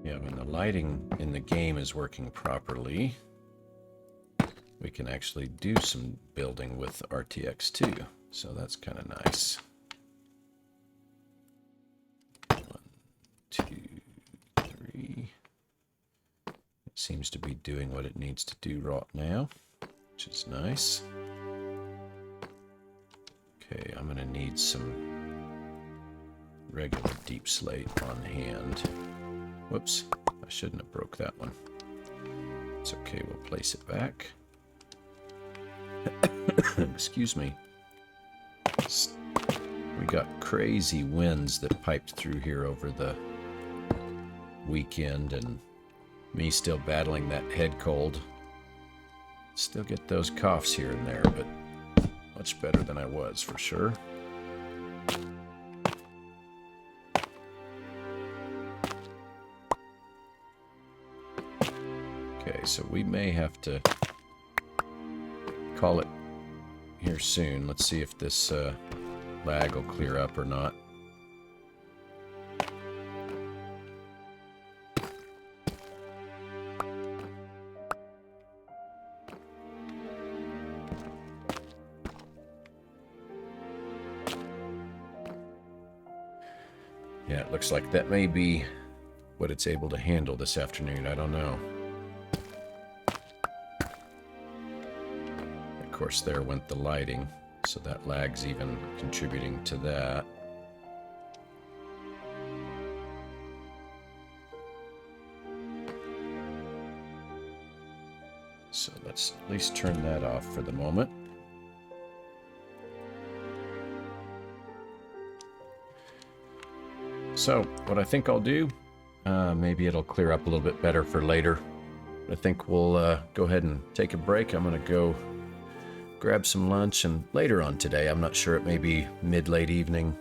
Yeah, when the lighting in the game is working properly, we can actually do some building with RTX too. So that's kind of nice. 1, 2, 3. It seems to be doing what it needs to do right now, which is nice. Okay, I'm going to need some regular deep slate on hand. Whoops, I shouldn't have broke that one. It's okay, we'll place it back. Excuse me. We got crazy winds that piped through here over the weekend, and me still battling that head cold. Still get those coughs here and there, but much better than I was for sure. Okay, so we may have to call it here soon. Let's see if this lag will clear up or not. Yeah, it looks like that may be what it's able to handle this afternoon. I don't know. Of course, there went the lighting, so that lag's even contributing to that. So let's at least turn that off for the moment. So what I think I'll do, maybe it'll clear up a little bit better for later. I think we'll go ahead and take a break. I'm going to go grab some lunch, and later on today, I'm not sure, it may be mid-late evening,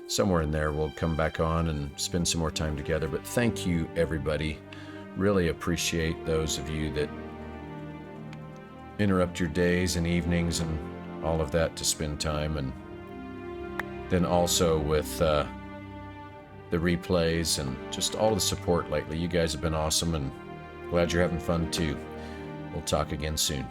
somewhere in there, we'll come back on and spend some more time together. But thank you, everybody. Really appreciate those of you that interrupt your days and evenings and all of that to spend time, and then also with the replays and just all the support lately. You guys have been awesome, and glad you're having fun too. We'll talk again soon.